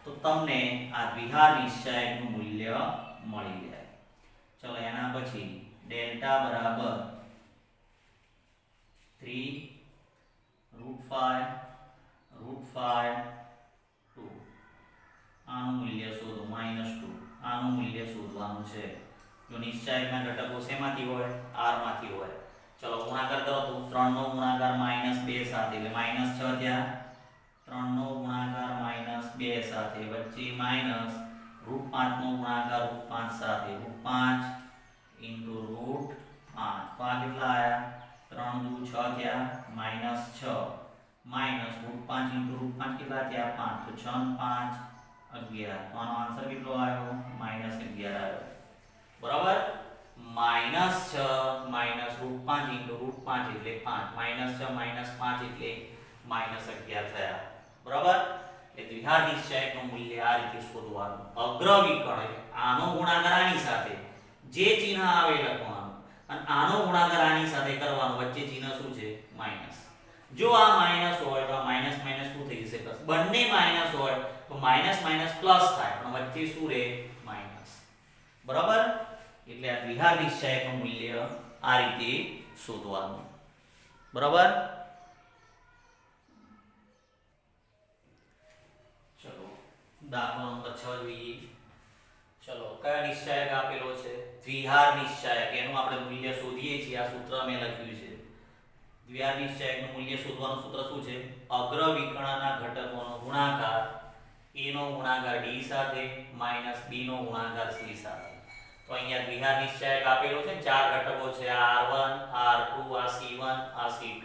તો તમને આ દ્વિઘાત નિશ્ચાયકનું મૂલ્ય મળી જાય. ચલો એના પછી ડેલ્ટા બરાબર 3 √5 2. આનું મૂલ્ય શોધો. -2. આનું મૂલ્ય શોધવાનું છે. જો નિશ્ચાયકના ઘટકો શેમાંથી હોય? r માંથી હોય. ચલો ગુણાકાર કરો તો 3 નો ગુણાકાર -2 સાથે, એટલે -6 થયા. 3 નો ગુણાકાર -2 સાથે, વચ્ચે માઈનસ √5 નો ગુણાકાર √5 સાથે, √5 * √5. તો આ કેટલા આયા? 3 દુ 6 થયા, -6 માઈનસ √5 * √5 કેટલા થયા? 5. તો 6 * 5 11. તો આનો આન્સર કેટલો આવ્યો? -11 આવ્યો. બરાબર, -6 √5 * √5 એટલે 5. -6 - 5 એટલે -11 થયા. બરાબર, એટલે દ્વિઘાત નિશ્ચાયકનું મૂલ્ય આ રીતે શોધવાનું. અગ્ર વિકર્ણ આનો ગુણાકાર આની સાથે, જે ચિહ્ન આવે એ લખવાનું અને આનો ગુણાકાર આની સાથે કરવાનો, વચ્ચે ચિહ્ન શું છે? માઈનસ. જો આ માઈનસ હોય તો આ માઈનસ માઈનસ શું થઈ જશે? પ્લસ. બંને માઈનસ હોય તો માઈનસ માઈનસ પ્લસ થાય, પણ વચ્ચે શું રહે? માઈનસ. બરાબર? એટલે આ દ્વિઘાત નિશ્ચાયકનું મૂલ્ય આ રીતે શોધવાનું. બરાબર? ચલો દાખલો નંબર 6 જોઈએ. ચલો કયા નિશ્ચાયક આપેલો છે? દ્વિહાર નિશ્ચાયક. એનું આપણે મૂલ્ય શોધીએ છીએ. આ સૂત્ર મેં લખ્યું છે. દ્વિહાર નિશ્ચાયકનું મૂલ્ય શોધવાનું સૂત્ર શું છે? અગ્ર વિકર્ણના ઘટકોનો ગુણાકાર a નો ગુણાકાર d સાથે માઈનસ b નો ગુણાકાર c સાથે. તો અહીંયા દ્વિહાર નિશ્ચાયક આપેલો છે. ચાર ઘટકો છે, આ r1, r2, આ c1, આ c2.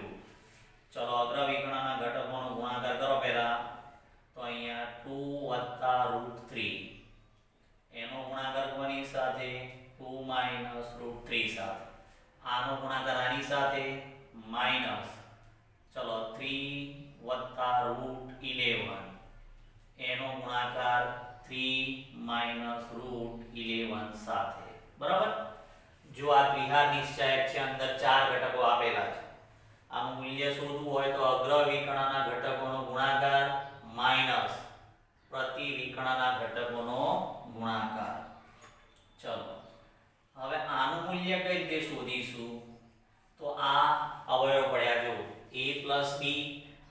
ચલો અગ્ર વિકર્ણના ઘટકોનો ગુણાકાર કરો પહેલા. તો અહીંયા 2 + √3 એનો ગુણાકાર કોની સાથે? 2 - √3 સાથે. આનો ગુણાકાર આની સાથે માઈનસ, ચલો 3 + √11 એનો ગુણાકાર 3 - √11 સાથે. બરાબર? જો આ દ્વિહાર નિશ્ચાયક છે, અંદર ચાર ઘટકો આપેલા છે. આનું મૂલ્ય શોધવું હોય તો અગ્ર વિકર્ણના ઘટકોનો ગુણાકાર માઈનસ પ્રતિ વિકર્ણના ઘટકોનો ગુણાકાર. ચલો હવે આનું મૂલ્ય કઈ રીતે શોધીશું? તો આ અવયવ પડ્યા જો a + b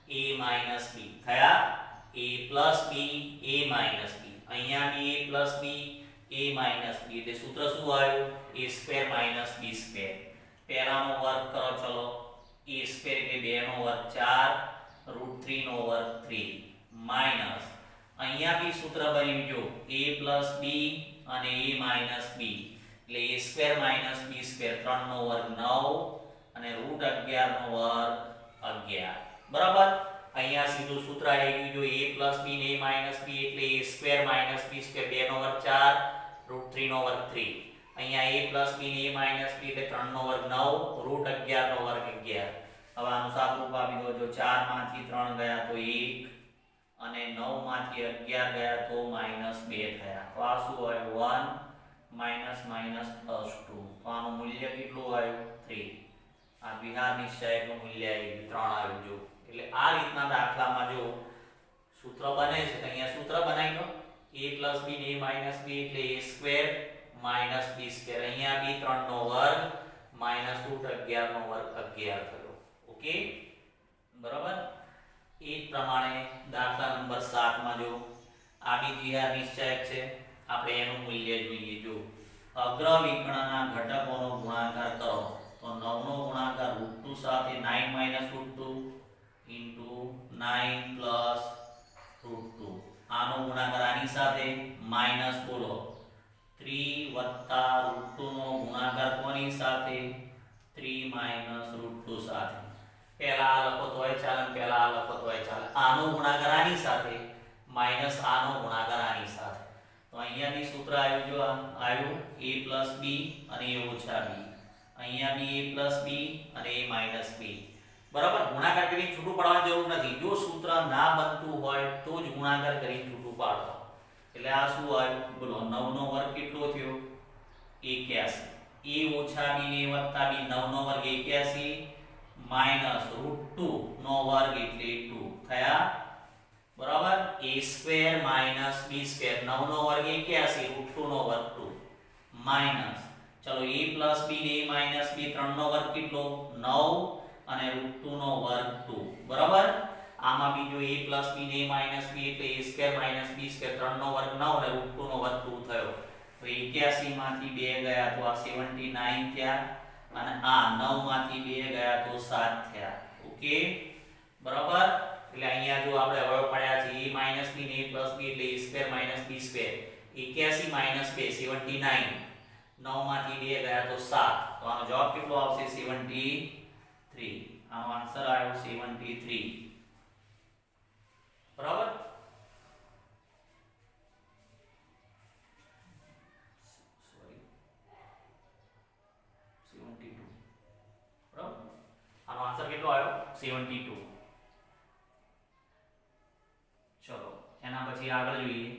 a - b થયા. a + b a - b. અહીંયા બી a + b a - b એટલે સૂત્ર શું આવ્યું? a² - b². પહેલાનો વર્ગ કરો. ચલો a² એટલે 2 નો વર્ગ 4 √3 નો વર્ગ 3 માઈનસ અહીંયા બી સૂત્ર બન્યું જો a + b અને a - b એટલે a² - b² 3 નો વર્ગ 9 અને √11 નો વર્ગ 11. બરાબર? અહીંયા સીધું સૂત્ર આવી ગયું. જો a + b ને a - b એટલે a² - b² 2 નો વર્ગ 4 √3 નો વર્ગ 3. અહીંયા a + b ને a - b એટલે 3 નો વર્ગ 9 √11 નો વર્ગ 11. હવે આનું સાદુરૂપ આપી દો. જો 4 માંથી 3 ગયા તો 1 અને 9 માંથી 11 ગયા તો -2 થયા. તો આ શું આવ્યું? 1 - +2. તો આનું મૂલ્ય કેટલું આવ્યું? 3. આ દ્વિહાર નિશ્ચાયકનું મૂલ્ય આવ્યું 3 આવ્યું. જો એટલે આ રીતના દાખલામાં જો સૂત્ર બને છે તો અહીંયા સૂત્ર બનાવી દો. a + b ને a - b એટલે a² - b². અહીંયા b 3 નો વર્ગ -√11 નો વર્ગ 11 થયો. ઓકે? બરાબર? એ જ પ્રમાણે દાખલા નંબર 7 માં જો આ બી દ્વિહાર નિશ્ચાયક છે. આપણે એનું મૂલ્ય જોઈએ. જો અગ્ર વિકર્ણના ઘટકોનો ગુણાકાર કરો તો 9 નો ગુણાકાર √2 સાથે 9 - √2 * 9 + √2. આનો ગુણાકાર આની સાથે માઈનસ બોલો 3 + √2 નો ગુણાકાર કોની સાથે? 3 - √2 સાથે. પહેલા આ લખો તોય ચાલે, પહેલા આ લખો તોય ચાલે. આનો ગુણાકાર આની સાથે માઈનસ આનો ગુણાકાર આની સાથે. તો અહીંયા બી સૂત્ર આવ્યું. જો આવ્યું a + b અને a - b. અહીંયા બી a + b અને a - b. બરાબર? ગુણાકાર કરીને છૂટું પાડવાની જરૂર નથી. જો સૂત્ર ના બનતું હોય તો જ ગુણાકાર કરીને છૂટું પાડો. એટલે આ શું આવ્યું? બોલો 9 નો વર્ગ કેટલો થયો? 81. a - b ને a + b 9 નો વર્ગ 81 -√2 નો વર્ગ એટલે 2 થયા. બરાબર? a² - b². 9 નો વર્ગ 81 √2 નો વર્ગ 2 માઈનસ, ચલો a + b ને a - b 3 નો વર્ગ કેટલો? 9 અને √2 નો વર્ગ 2. બરાબર? આમાં બીજો a + b ને a - b એટલે a² - b² 3 નો વર્ગ 9 અને √2 નો વર્ગ 2 થયો. તો 81 માંથી 2 ગયા તો આ 79 થયા અને આ 9 માંથી 2 ગયા તો 7 થયા. ઓકે? બરાબર? એટલે અહીંયા જો આપણે અવયવ પડ્યા છે a - b ને a + b એટલે a² - b². 81 - 2 79. 9 માંથી 2 ગયા તો 7. તો આનો જવાબ કેટલો આવશે? 73. આનો આન્સર આવ્યો 73. બરાબર? સોરી 72. બરાબર? આનો આન્સર કેટલો આવ્યો? 72. ચલો એના પછી આગળ જોઈએ.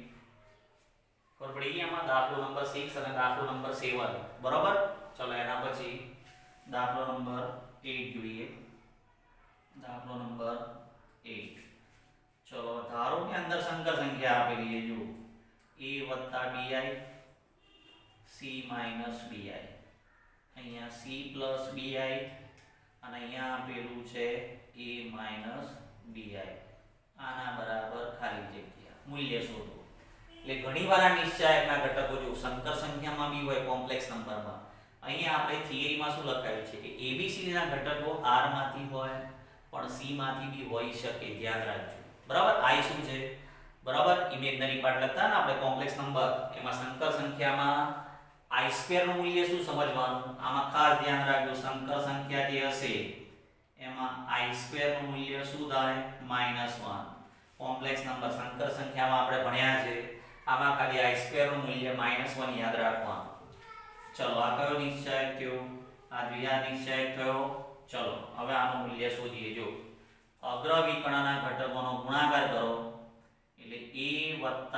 ખબર પડી ગઈ આમાં દાખલો નંબર 6 અને દાખલો નંબર 7 બરાબર. ચલો એના પછી દાખલો નંબર 8 જોઈએ. દાખલો નંબર 8. ચલો ધારો કે અંદર સંકર સંખ્યા આપેલી છે જો a + bi c - bi. અહીંયા c + bi અને અહીંયા આપેલું છે a - bi. આના બરાબર ખાલી જગ્યા મૂલ્ય શોધો. એટલે ઘણીવાર આ નિશ્ચાયકના ઘટકો જો સંકર સંખ્યામાં બી હોય કોમ્પ્લેક્સ નંબરમાં. અહીંયા આપણે થિયરીમાં શું લખાયું છે કે abc ના ઘટકો r માંથી હોય પણ c માંથી બી હોઈ શકે. ધ્યાન રાખજો બરાબર. i શું છે બરાબર ઇમેજનરી પાર્ટ લખતા ને આપણે કોમ્પ્લેક્સ નંબર એમાં સંકર સંખ્યામાં i² નું મૂલ્ય શું સમજવાનું. આમાં ખાસ ધ્યાન રાખજો સંકર સંખ્યા જે હશે એમાં i² નું મૂલ્ય શું થાય -1. કોમ્પ્લેક્સ નંબર સંકર સંખ્યામાં આપણે ભણ્યા છે આમાં ખાલી i² નું મૂલ્ય -1 યાદ રાખવાનું. ચલો આ કયો નિશ્ચયક થયો આ દ્વિઘાત નિશ્ચયક થયો. ચલો હવે આનું મૂલ્ય શોધીએ. જો અગ્ર વિકર્ણના ઘટકોનો ગુણાકાર કરો એટલે a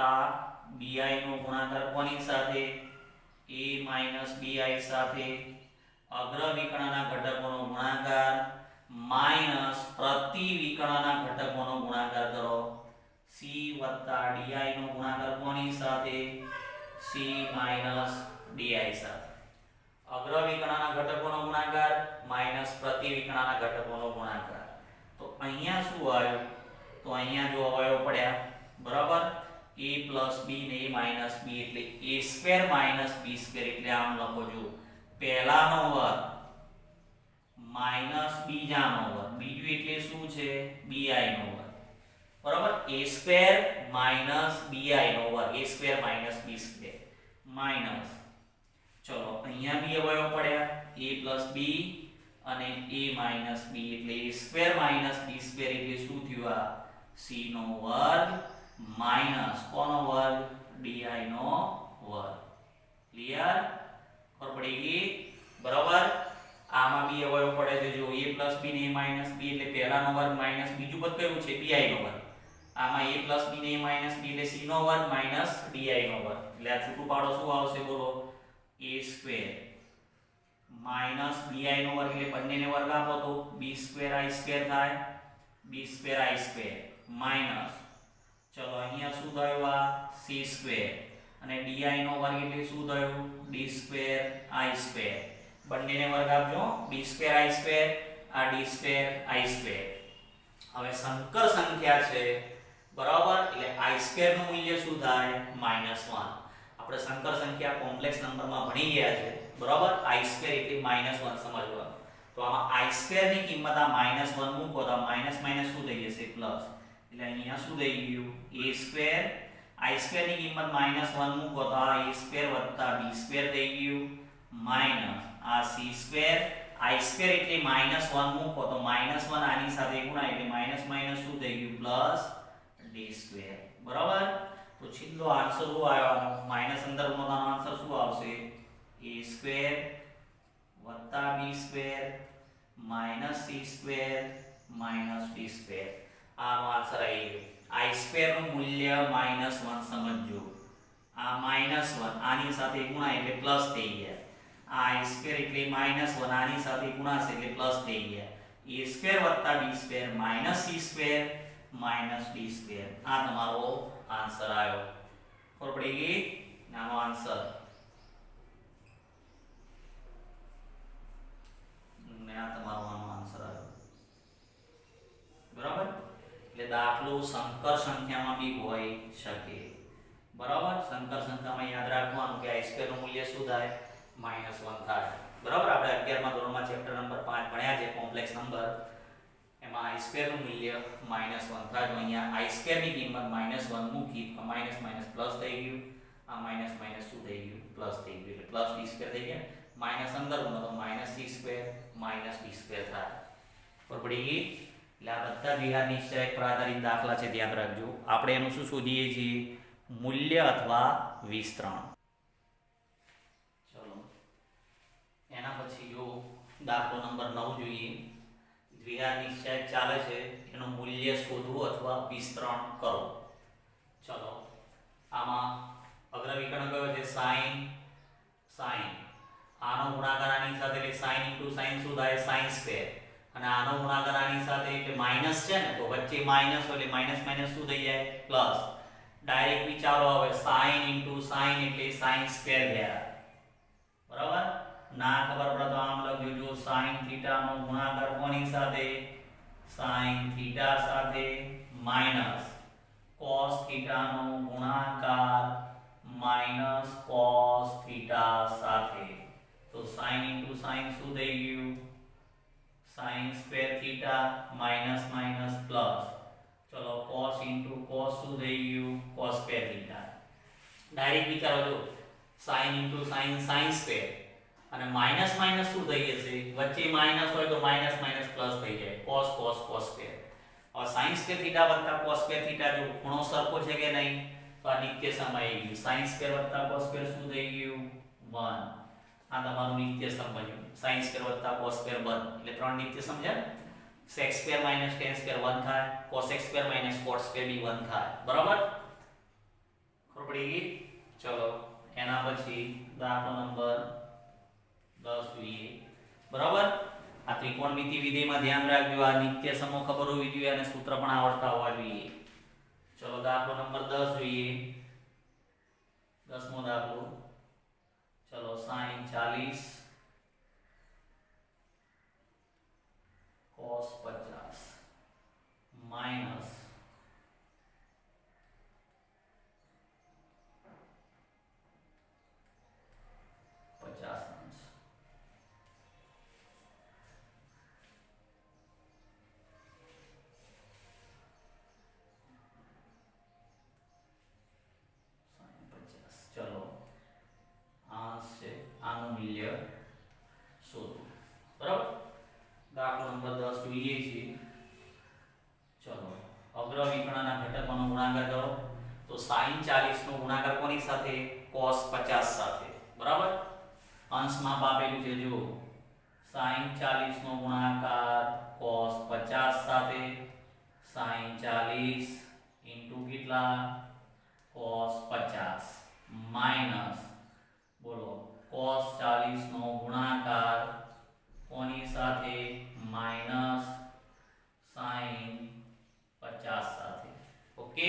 + bi નો ગુણાકાર કોની સાથે a - bi સાથે. અગ્ર વિકર્ણના ઘટકોનો ગુણાકાર માઈનસ પ્રતિ વિકર્ણના ઘટકોનો ગુણાકાર કરો. c + di નો ગુણાકાર કોની સાથે c - di સાથે. અગ્ર વિકર્ણના ઘટકોનો ગુણાકાર માઈનસ પ્રતિ વિકર્ણના ઘટકોનો ગુણાકાર. તો અહીંયા શું આવ્યું તો અહીંયા જો અવયવ પડ્યા બરાબર a + b ને a - b એટલે a² - b² એટલે આમ લખો જો પહેલાનો વર્ગ માઈનસ બીજાનો વર્ગ. બીજું એટલે શું છે bi નો વર્ગ બરાબર. a² - bi નો વર્ગ a² - b² માઈનસ. ચલો અહીંયા બી અવયવ પડ્યા a + b અને a - b એટલે a² - b² એટલે શું થયું આ c નો વર્ગ માઈનસ કોનો વર્ગ di નો વર્ગ. ક્લિયર ખબર પડી ગઈ બરાબર. આમાં બી અવયવ પડે છે જો a + b ને a - b એટલે પહેલાનો વર્ગ માઈનસ બીજું પદ કયું છે bi નો વર્ગ. આમાં a + b ને a - b એટલે c નો વર્ગ માઈનસ di નો વર્ગ. એટલે આ છૂટું પાડો શું આવશે બોલો a² માઈનસ bi નો વર્ગ એટલે બંનેને વર્ગ આપો તો b² i² થાય b² i² માઈનસ. ચલો અહીંયા શું થયું આ c² અને di નો વર્ગ એટલે શું થયું d² i². બંનેને વર્ગ આપજો d² i² આ d² i². હવે સંકર સંખ્યા છે બરાબર એટલે i² નું મૂલ્ય શું થાય -1. આપણે સંકર સંખ્યા કોમ્પ્લેક્સ નંબરમાં ભણી ગયા છે બરાબર. i² એટલે -1 સમજવાનું. તો આમાં i² ની કિંમત આ -1 મૂકો તો માઈનસ માઈનસ શું થઈ જશે પ્લસ. એટલે અહીંયા શું થઈ ગયું a² i² ની કિંમત -1 મૂકો તો આ a² + b² થઈ ગયું માઈનસ આ c² i² એટલે -1 મૂકો તો -1 આની સાથે ગુણાય એટલે માઈનસ માઈનસ શું થઈ ગયું પ્લસ d² બરાબર. તો છેલ્લો આન્સર શું આવ્યો આનો માઈનસ અંદર ઉમેરવાનો આન્સર શું આવશે a² + b² - c² - d². આનો આન્સર આવી ગયો. i² નું મૂલ્ય -1 સમજજો. આ -1 આની સાથે ગુણાય એટલે પ્લસ થઈ ગયા. આ i² એટલે -1 આની સાથે ગુણાશે એટલે પ્લસ થઈ ગયા. a² + b² - c² - d². આ તમારો આન્સર આવ્યો. ખબર પડી ગઈ આનો આન્સર. ને આ તમારો આનો આન્સર આવ્યો બરાબર. એટલે દાખલો સંકર સંખ્યામાં બી હોઈ શકે બરાબર. સંકર સંખ્યામાં યાદ રાખવાનું કે i² નું મૂલ્ય શું થાય -1 થાય બરાબર. આપણે 11મા ધોરણમાં ચેપ્ટર નંબર 5 ભણ્યા છે કોમ્પ્લેક્સ નંબર. એમાં i² નું મૂલ્ય -1 થાય. તો અહીંયા i² ની કિંમત -1 મૂકી તો માઈનસ માઈનસ પ્લસ થઈ ગયું. આ માઈનસ માઈનસ શું થઈ ગયું પ્લસ થઈ ગયું. એટલે પ્લસ d² થઈ ગયા. માઈનસ અંદર ઉનો તો -c² - d² થાય. બરાબર પડી ગઈ. એટલે આ બધા દ્વિઘાત નિશ્ચયક પર આધારિત દાખલા છે ધ્યાન રાખજો. આપણે એનું શું શોધીએ છીએ મૂલ્ય અથવા વિસ્તરણ. ચલો એના પછી જો દાખલો નંબર 9 જોઈએ. દ્વિઘાત નિશ્ચયક ચાલે છે એનું મૂલ્ય શોધવું અથવા વિસ્તરણ કરો. ચલો આમાં અગ્રવિકર્ણ કયો છે sin sin આનો ગુણાકાર આની સાથે એટલે sin * sin શું થાય sin સ્ક્વેર અને આનો ગુણાકાર આની સાથે એટલે માઈનસ છે ને તો વચ્ચે માઈનસ હોય એટલે માઈનસ માઈનસ શું થઈ જાય પ્લસ ડાયરેક્ટ વિચારો હવે sin * sin એટલે sin સ્ક્વેર થયા બરાબર ના ખબર પડે તો આમ લખજો જો sin થીટા નો ગુણાકાર કોની સાથે sin થીટા સાથે માઈનસ cos થીટા નો ગુણાકાર માઈનસ cos થીટા સાથે તો sin * sin શું થઈ ગયું sin square theta minus minus plus ચલો cos * cos શું થઈ ગયું cos સ્ક્વેર થીટા ડાયરેક્ટ વિચારો જો sin * sin sin સ્ક્વેર અને માઈનસ માઈનસ શું થઈ જશે વચ્ચે માઈનસ હોય તો માઈનસ માઈનસ પ્લસ થઈ જાય cos cos cos સ્ક્વેર હવે sin સ્ક્વેર થીટા વત્તા cos સ્ક્વેર થીટા જો ખૂણો સરખો છે કે નહીં તો આ નિત્ય સમ આવી ગયું sin સ્ક્વેર વત્તા cos સ્ક્વેર શું થઈ ગયું 1 આ તમારું નિત્ય સમ બન્યું sin સ્ક્વેર વત્તા cos સ્ક્વેર 1 એટલે ત્રણ નિત્ય સમ છે sec square minus tan square 1 થાય cos square minus cot square બી 1 થાય બરાબર ખબર પડી ગઈ ચલો એના પછી દાખલો નંબર 10 જોઈએ બરાબર આ ત્રિકોણમિતિ વિધેયમાં ધ્યાન રાખજો આ નિત્ય સમો ખબર હોવી જોઈએ અને સૂત્ર પણ આવડતા હોવા જોઈએ ચલો દાખલો નંબર 10 જોઈએ 10મો દાખલો ચલો sin 40 cos 50 minus चलो से आનું મૂલ્ય શોધો બરાબર દાખલો નંબર 10 જોઈએ છે ચલો અગ્રવિકર્ણના ઘટકોનો ગુણાકાર કરો તો sin 40 નો ગુણાકાર કોની સાથે cos 50 સાથે બરાબર અંશમાં આપેલું છે જો sin 40 નો ગુણાકાર cos 50 સાથે sin 40 * કેટલા cos 50 माइनस बोलो cos 40 નો ગુણાકાર કોની સાથે માઈનસ sin 50 સાથે ઓકે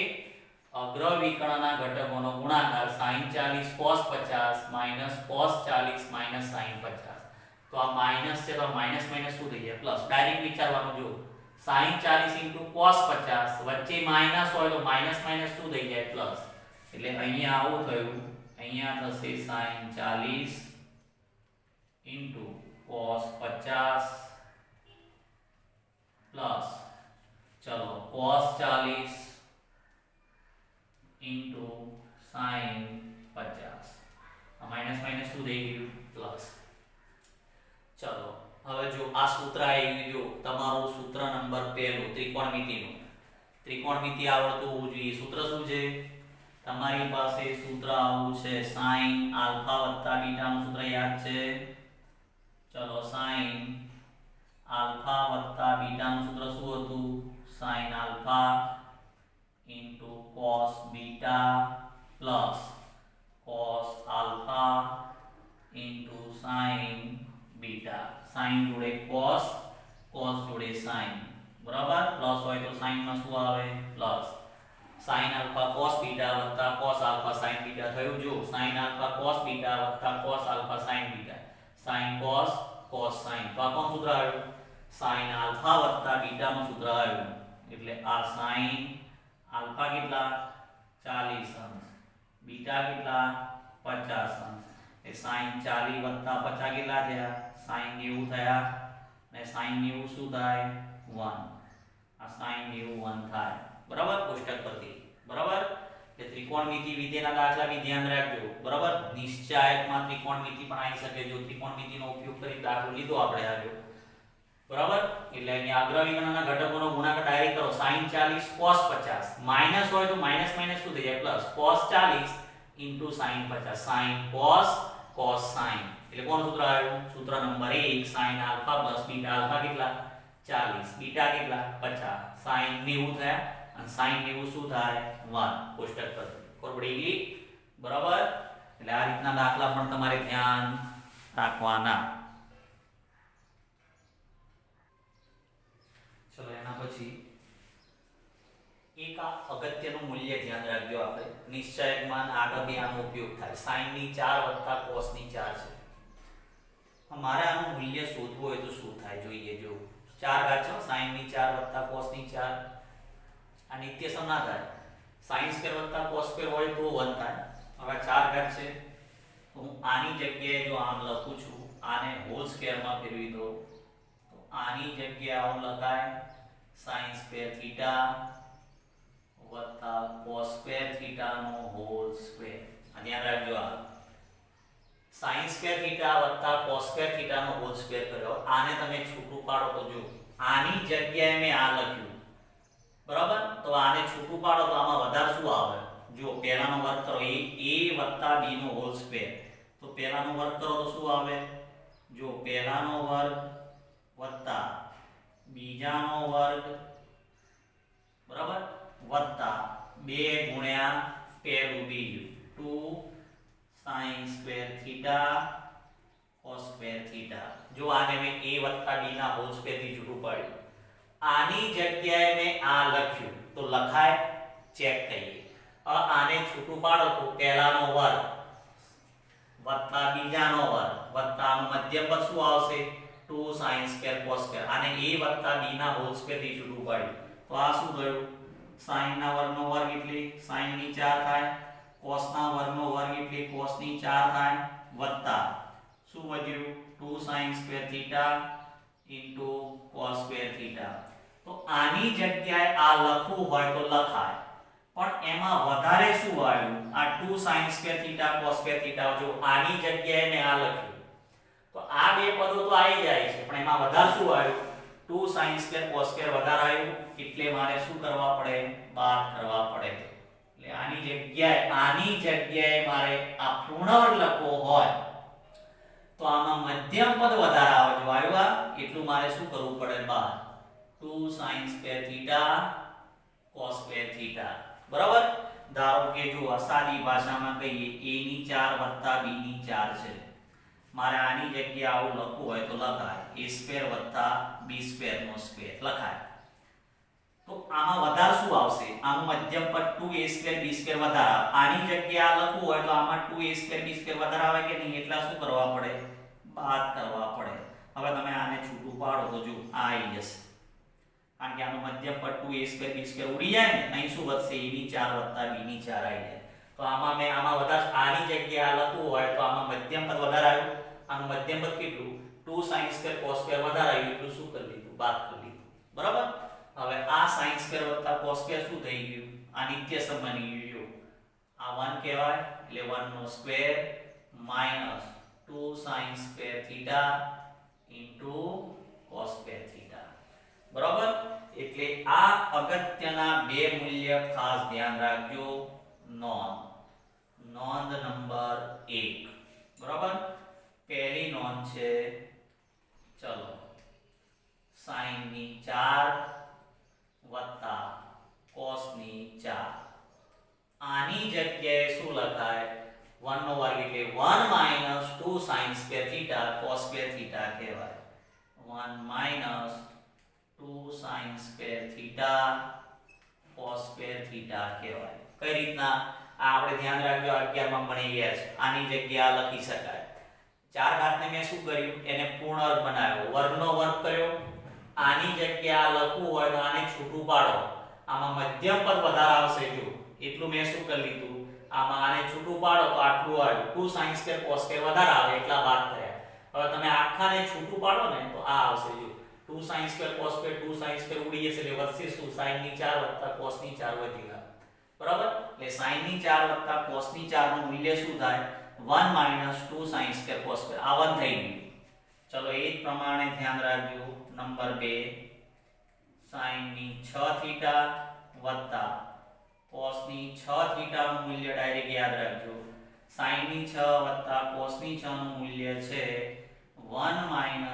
અગ્રવિકર્ણના ઘટકોનો ગુણાકાર sin 40 cos 50 minus cos 40 minus sin 50 તો આ માઈનસ છે તો માઈનસ માઈનસ શું થઈ જાય પ્લસ ડાયરેક્ટ વિચારવાનું જો sin 40 * cos 50 વચ્ચે માઈનસ હોય તો માઈનસ માઈનસ શું થઈ જાય પ્લસ એટલે અહીંયા આવું થયું અહીંયા થશે sin 40 * cos 50 પ્લસ ચલો cos 40 * sin 50 આ માઈનસ માઈનસ શું થઈ ગયું પ્લસ ચલો હવે જો આ સૂત્ર આવી ગયું જો તમારું સૂત્ર નંબર 1 ત્રિકોણમિતિનું ત્રિકોણમિતિ આવડતું હોવું જોઈએ સૂત્ર શું છે તમારી પાસે સૂત્ર આવું છે sin આલ્ફા વત્તા બીટા નું સૂત્ર યાદ છે ચલો sin આલ્ફા વત્તા બીટા નું સૂત્ર શું હતું sin alpha * cos beta plus cos alpha * sin beta sin જોડે cos cos જોડે sin બરાબર પ્લસ હોય તો sin માં શું આવે plus sin alpha cos beta વત્તા cos alpha sin beta થયું જો sin alpha cos beta વત્તા cos alpha sin beta sin cos cos sin તો આ કોણ સૂત્ર આવ્યું sin alpha વત્તા beta નું સૂત્ર આવ્યું એટલે આ sin alpha કેટલા 40 અંશ beta કેટલા 50 અંશ એ sin 40 વત્તા 50 કેટલા થયા sin 90 થયા ને sin 90 શું થાય 1 આ sin 90 1 થાય બરાબર કોષ્ટક પરથી બરાબર કે ત્રિકોણમિતિ વિધેયના દાખલા બી ધ્યાન રાખજો બરાબર નિશ્ચાયકમાં ત્રિકોણમિતિ પણ આવી શકે જો ત્રિકોણમિતિનો ઉપયોગ કરી દાખલો લીધો આપણે આવ્યો બરાબર એટલે અહીંયા અગ્રવિકર્ણના ઘટકોનો ગુણાકાર ડાયરેક્ટ કરો sin 40 cos 50 માઈનસ હોય તો માઈનસ માઈનસ શું થઈ જાય plus cos 40 * sin 50 sin cos cos sin એટલે કોણ સૂત્ર આવ્યું સૂત્ર number 1 sin alpha + beta alpha કેટલા 40 બીટા કેટલા 50 sin 90 થયા અને sin 90 શું થાય 1 કોષ્ટક પર ખબર પડી ગઈ બરાબર, એટલે આ રીતના દાખલા પણ તમારે ધ્યાન રાખવાના. ચલો એના પછી એક આ અગત્યનું મૂલ્ય ધ્યાન રાખજો. આપણે નિશ્ચયકમાં આગળ બી આનો ઉપયોગ થાય. sin ની 4 + cos ની 4 છે. મારે આનું મૂલ્ય શોધવું હોય તો શું થાય જોઈએ. જો 4 ઘાત છે, sin ની 4 + cos ની 4. આ નિત્યસમ ના થાય. sin² + cos² હોય તો 1 થાય. હવે 4 ઘાત છે તો હું આની જગ્યાએ જો આમ લખું છું, આને હોલ સ્ક્વેરમાં ફેરવી દો તો આની જગ્યાએ આવું લખાય sin² θ + cos² θ નો હોલ સ્ક્વેર. આ ધ્યાન રાખજો. આ sin² θ + cos² θ નો હોલ સ્ક્વેર કર્યો. આને તમે છૂટું પાડો તો જો આની જગ્યાએ મેં આ લખ્યું, બરાબર, તો આને છૂટું પાડો તો આમાં વધારે શું આવે? જો પહેલાનો વર્ગ કરો a + b નો હોલ સ્ક્વેર, તો પહેલાનો વર્ગ કરો તો શું આવે? જો પહેલાનો વર્ગ વત્તા બીજાનો વર્ગ, બરાબર, વત્તા 2 ગુણ્યા પહેલું બીજું 2 sin² θ cos² θ. જો આને મેં a + b ના હોલ સ્ક્વેર થી છૂટું પાડ્યું, આની જગ્યાએ મેં આ લખ્યું તો લખાય? ચેક કરીએ. આને છૂટું પાડો તો પહેલાનો વર્ગ વત્તા બીજાનો વર્ગ વત્તા આનું મધ્યમ પદ શું આવશે? 2 sin² cos². આને a + b ના હોલ સ્ક્વેર થી છૂટું પાડ્યું તો આ શું થયું? sin ના વર્ગનો વર્ગ એટલે sin ની 4 થાય, cos ના વર્ગનો વર્ગ એટલે cos ની 4 થાય, વત્તા શું વધ્યું? 2 sin² θ cos² θ. તો આની જગ્યાએ આ લખવું હોય તો લખાય, પણ એમાં વધારે શું આવ્યું? આ 2 sin² θ cos² θ. જો આની જગ્યાએ મેં આ લખ્યું તો આ બે પદો તો આવી જાય છે, પણ એમાં વધારે શું આવ્યું? 2 sin² cos² વધારે આવ્યું, એટલે મારે શું કરવા પડે? બાદ કરવા પડે. એટલે આની જગ્યાએ મારે આ પૂર્ણવર્ગ લખવો હોય તો આમાં મધ્યમ પદ વધારે આવે. જો આવ્યું એટલું મારે શું કરવું પડે? બાદ 2 sin² θ cos² θ. બરાબર. ધારો કે જો સાદી ભાષામાં કહીએ a ની 4 + b ની 4 છે. મારે આની જગ્યાએ આવું લખવું હોય તો લખાય a² + b² નો સ્ક્વેર લખાય. તો આમાં વધારે શું આવશે? આનું મધ્યમ પદ 2a² b² વધારે આવે. આની જગ્યાએ આ લખવું હોય તો આમાં 2a² b² વધારે આવે કે નહીં? એટલા શું કરવા પડે? બાદ કરવા પડે. હવે તમે આને છૂટું પાડો તો જો આ આવી જશે, કારણ કે આનું મધ્યમ પદ 2a² b² ઉડી જાય ને, અહીં શું વધશે? a ની 4 + b ની 4 આવી જાય. તો આમાં વધારે આની જગ્યાએ આ લખવું હોય તો આમાં મધ્યમ પદ વધારે આવ્યું. આનું મધ્યમ પદ કેટલું? 2 sin² cos² વધારે આવ્યું, એટલું શું કરી દીધું? બાદ કરી દીધું. બરાબર. હવે આ sin² + cos² શું થઈ ગયું? આ નિત્યસમ બની ગયું. આ 1 કહેવાય, એટલે 1 નો સ્ક્વેર માઈનસ 2 sin² θ cos² θ. બરાબર. એટલે આ અગત્યના બે મૂલ્ય ખાસ ધ્યાન રાખજો. નોંધ નંબર 1. બરાબર. પહેલી નોંધ છે, ચલો, sin ની 4 વત્તા cos ની 4. આની જગ્યાએ શું લખાય? 1 નો વર્ગ એટલે 1 - 2 sin² θ cos² θ કહેવાય. 1 - 2 sin² θ cos² θ કહેવાય. કઈ રીતના? આ આપણે ધ્યાન રાખજો, 11 માં ભણી ગયા છે. આની જગ્યાએ લખી શકાય. 4 ઘાતને મેં શું કર્યું? એને પૂર્ણ વર્ગ બનાવ્યો, વર્ગનો વર્ગ કર્યો. આની જગ્યાએ આ લખવું હોય તો આને છૂટું પાડો. આમાં મધ્યમ પદ વધારે આવશે. જો એટલું મેં શું કરી લીધું? આમાં આને છૂટું પાડો તો આટલું આવ્યું. 2 sin² cos² વધારે આવે એટલા બાદ કર્યા. હવે તમે આખાને છૂટું પાડો ને તો આ આવશે. જો 2 sin² cos² 2 sin² ઉડી જશે એટલે વધશે શું? sin ની 4 + cos ની 4 વધી ગયા. બરાબર. એટલે sin ની 4 + cos ની 4 નું મૂલ્ય શું થાય? 1 - 2 sin² cos². આ 1 થઈ ગયું. ચલો એ જ પ્રમાણે ધ્યાન રાખજો. નંબર 2, sin ની 6 θ વત્તા cos ની 6 θ નું મૂલ્ય ડાયરેક્ટ યાદ રાખજો. sin ની 6 વત્તા cos ની 6 નું મૂલ્ય છે 1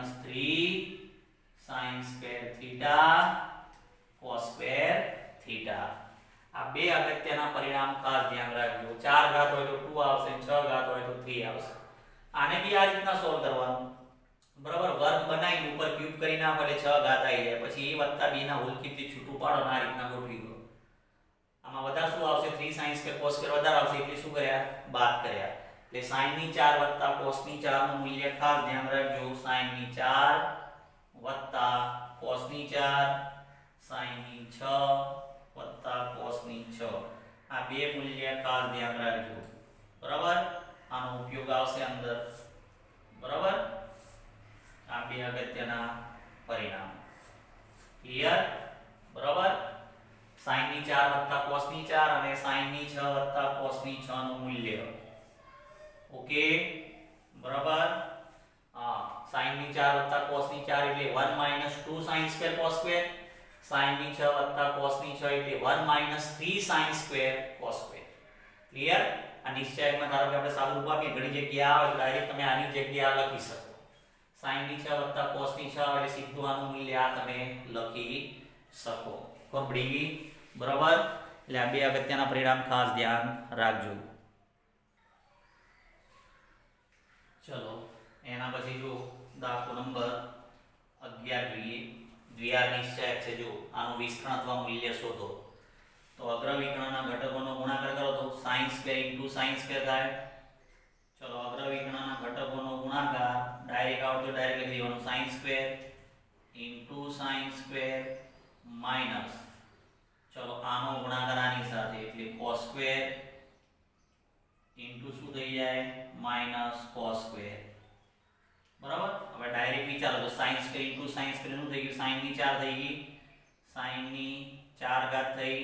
- 3 sin² θ cos² θ. આ બે અગત્યના પરિણામ ખાસ ધ્યાન રાખજો. 4 ઘાત હોય તો 2 રીતના સોલ્વ કરવાનું બરાબર વર્ગ બનાવીને ઉપર ક્યુબ કરી નાખો એટલે 6 ઘાત આવી જાય પછી a + b ના હોલ ક્યુબ થી છૂટું પાડો આ રીતના ગોઠવી દો આમાં વધારે શું આવશે 3 sin સ્ક્વેર cos સ્ક્વેર વધારે આવશે એટલે શું કર્યા બાદ કર્યા એટલે sin ની 4 + cos ની 4 નું મૂલ્ય ખાસ ધ્યાન રાખજો sin ની 4 + cos ની 4 sin ની 6 + cos ની 6 આ બે મૂલ્ય ખાસ ધ્યાન રાખજો બરાબર આનો ઉપયોગ આવશે અંદર બરાબર આ બે અગત્યના પરિણામ ક્લિયર બરાબર sin ની 4 + cos ની 4 અને sin ની 6 + cos ની 6 નું મૂલ્ય ઓકે બરાબર હા sin ની 4 + cos ની 4 એટલે 1 - 2 sin square cos square sin ની 6 + cos ની 6 એટલે 1 - 3 sin square cos square clear આ નિશ્ચયકમાં ધારો કે આપણે સાદું રૂપ આપીએ ઘણી જગ્યાએ આવે તો ડાયરેક્ટ તમે આની જગ્યાએ લખી શકો sin ની 6 + cos ની 6 એટલે સીધું આનું મૂલ્ય આ તમે લખી શકો કોબડી બરાબર એટલે આ બે અગત્યના પરિણામ ખાસ ધ્યાન રાખજો ચલો એના પછી જો દાખલો નંબર 11 જોઈએ દ્વિઆર નિશ્ચયક છે જો આનું વિસ્તરણ અથવા મૂલ્ય શોધો તો અગ્ર વિકર્ણના ઘટકોનો ગુણાકાર કરો તો sin સ્ક્વેર * sin સ્ક્વેર થાય ચલો અગ્ર વિકર્ણના ઘટકોનો ગુણાકાર ડાયરેક્ટ આવતો ડાયરેક્ટ લખી દેવાનો sin square * sin square minus ચલો આનો ગુણાકાર આની સાથે એટલે cos સ્ક્વેર ઇન્ટુ શું થઈ જાય માઈનસ cos સ્ક્વેર બરાબર હવે ડાયરેક્ટ વિચારો તો sin સ્ક્વેર * sin સ્ક્વેર નું થઈ ગયું sin ની 4 થઈ ગઈ sin ની 4 ઘાત થઈ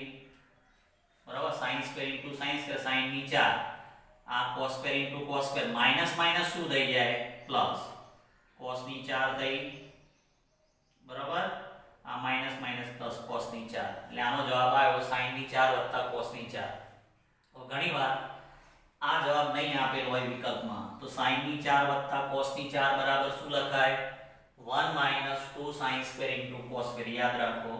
બરાબર sin square * sin square sin ની 4 આ cos square * cos square minus minus શું થઈ જાય પ્લસ cos ની 4 થઈ બરાબર આ માઈનસ માઈનસ પ્લસ cos ની 4 એટલે આનો જવાબ આવ્યો sin ની 4 + cos ની 4 તો ઘણીવાર આ જવાબ નહીં આપેલો હોય વિકલ્પમાં તો sin ની 4 + cos ની 4 બરાબર શું લખાય 1 - 2 sin સ્ક્વેર * cos સ્ક્વેર યાદ રાખો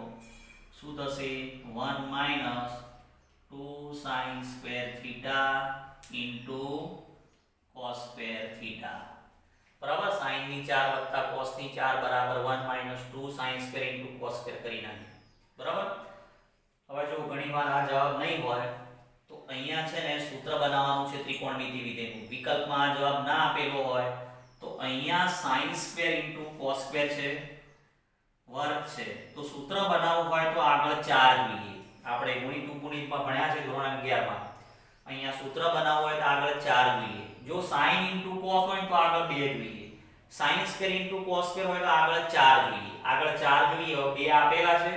શું થશે 1 - 2 sin square theta * cos square theta બરાબર sin ની 4 + cos ની 4 બરાબર 1 - 2 sin સ્ક્વેર * cos સ્ક્વેર કરી નાખી બરાબર હવે જો ઘણીવાર આ જવાબ નહીં હોય તો અહીંયા છે ને સૂત્ર બનાવવાનું છે ત્રિકોણમિતિ વિધેયનું વિકલ્પમાં આ જવાબ ના આપેલો હોય તો અહીંયા sin સ્ક્વેર * cos સ્ક્વેર છે વર્ગ છે તો સૂત્ર બનાવવું હોય તો આગળ 4 જોઈએ આપણે ગુણિતમાં ભણ્યા છે ધોરણ 11 માં અહીંયા સૂત્ર બનાવવું હોય તો આગળ 4 જોઈએ જો sin * cos હોય તો આગળ 2 જોઈએ sin સ્ક્વેર * cos સ્ક્વેર હોય તો આગળ 4 જોઈએ આગળ 4 જોઈએ બે આપેલા છે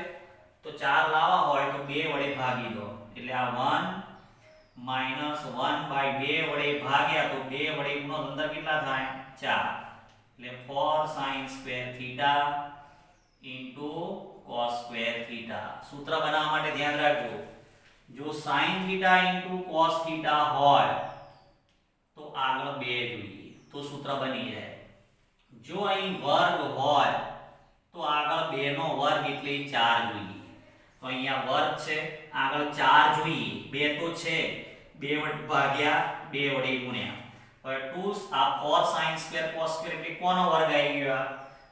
તો 4 લાવવા હોય તો 2 વડે ભાગી દો એટલે આ 1 - 1/2 વડે ભાગ્યા તો 2 વડે ગુણો અંદર કેટલા થાય 4 એટલે 4 sin square theta * cos square theta સૂત્ર બનાવવા માટે ધ્યાન રાખજો જો sin થીટા * cos થીટા હોય તો આગળ 2 જોઈએ તો સૂત્ર બની જાય જો અહીં વર્ગ હોય તો આગળ 2 નો વર્ગ એટલે 4 જોઈએ તો અહીંયા વર્ગ છે આગળ 4 જોઈએ 2 તો છે 2 વડે ભાગ્યા 2 વડે ગુણ્યા હવે 2 આ 4 sin સ્ક્વેર cos સ્ક્વેર એટલે કોનો વર્ગ આવી ગયો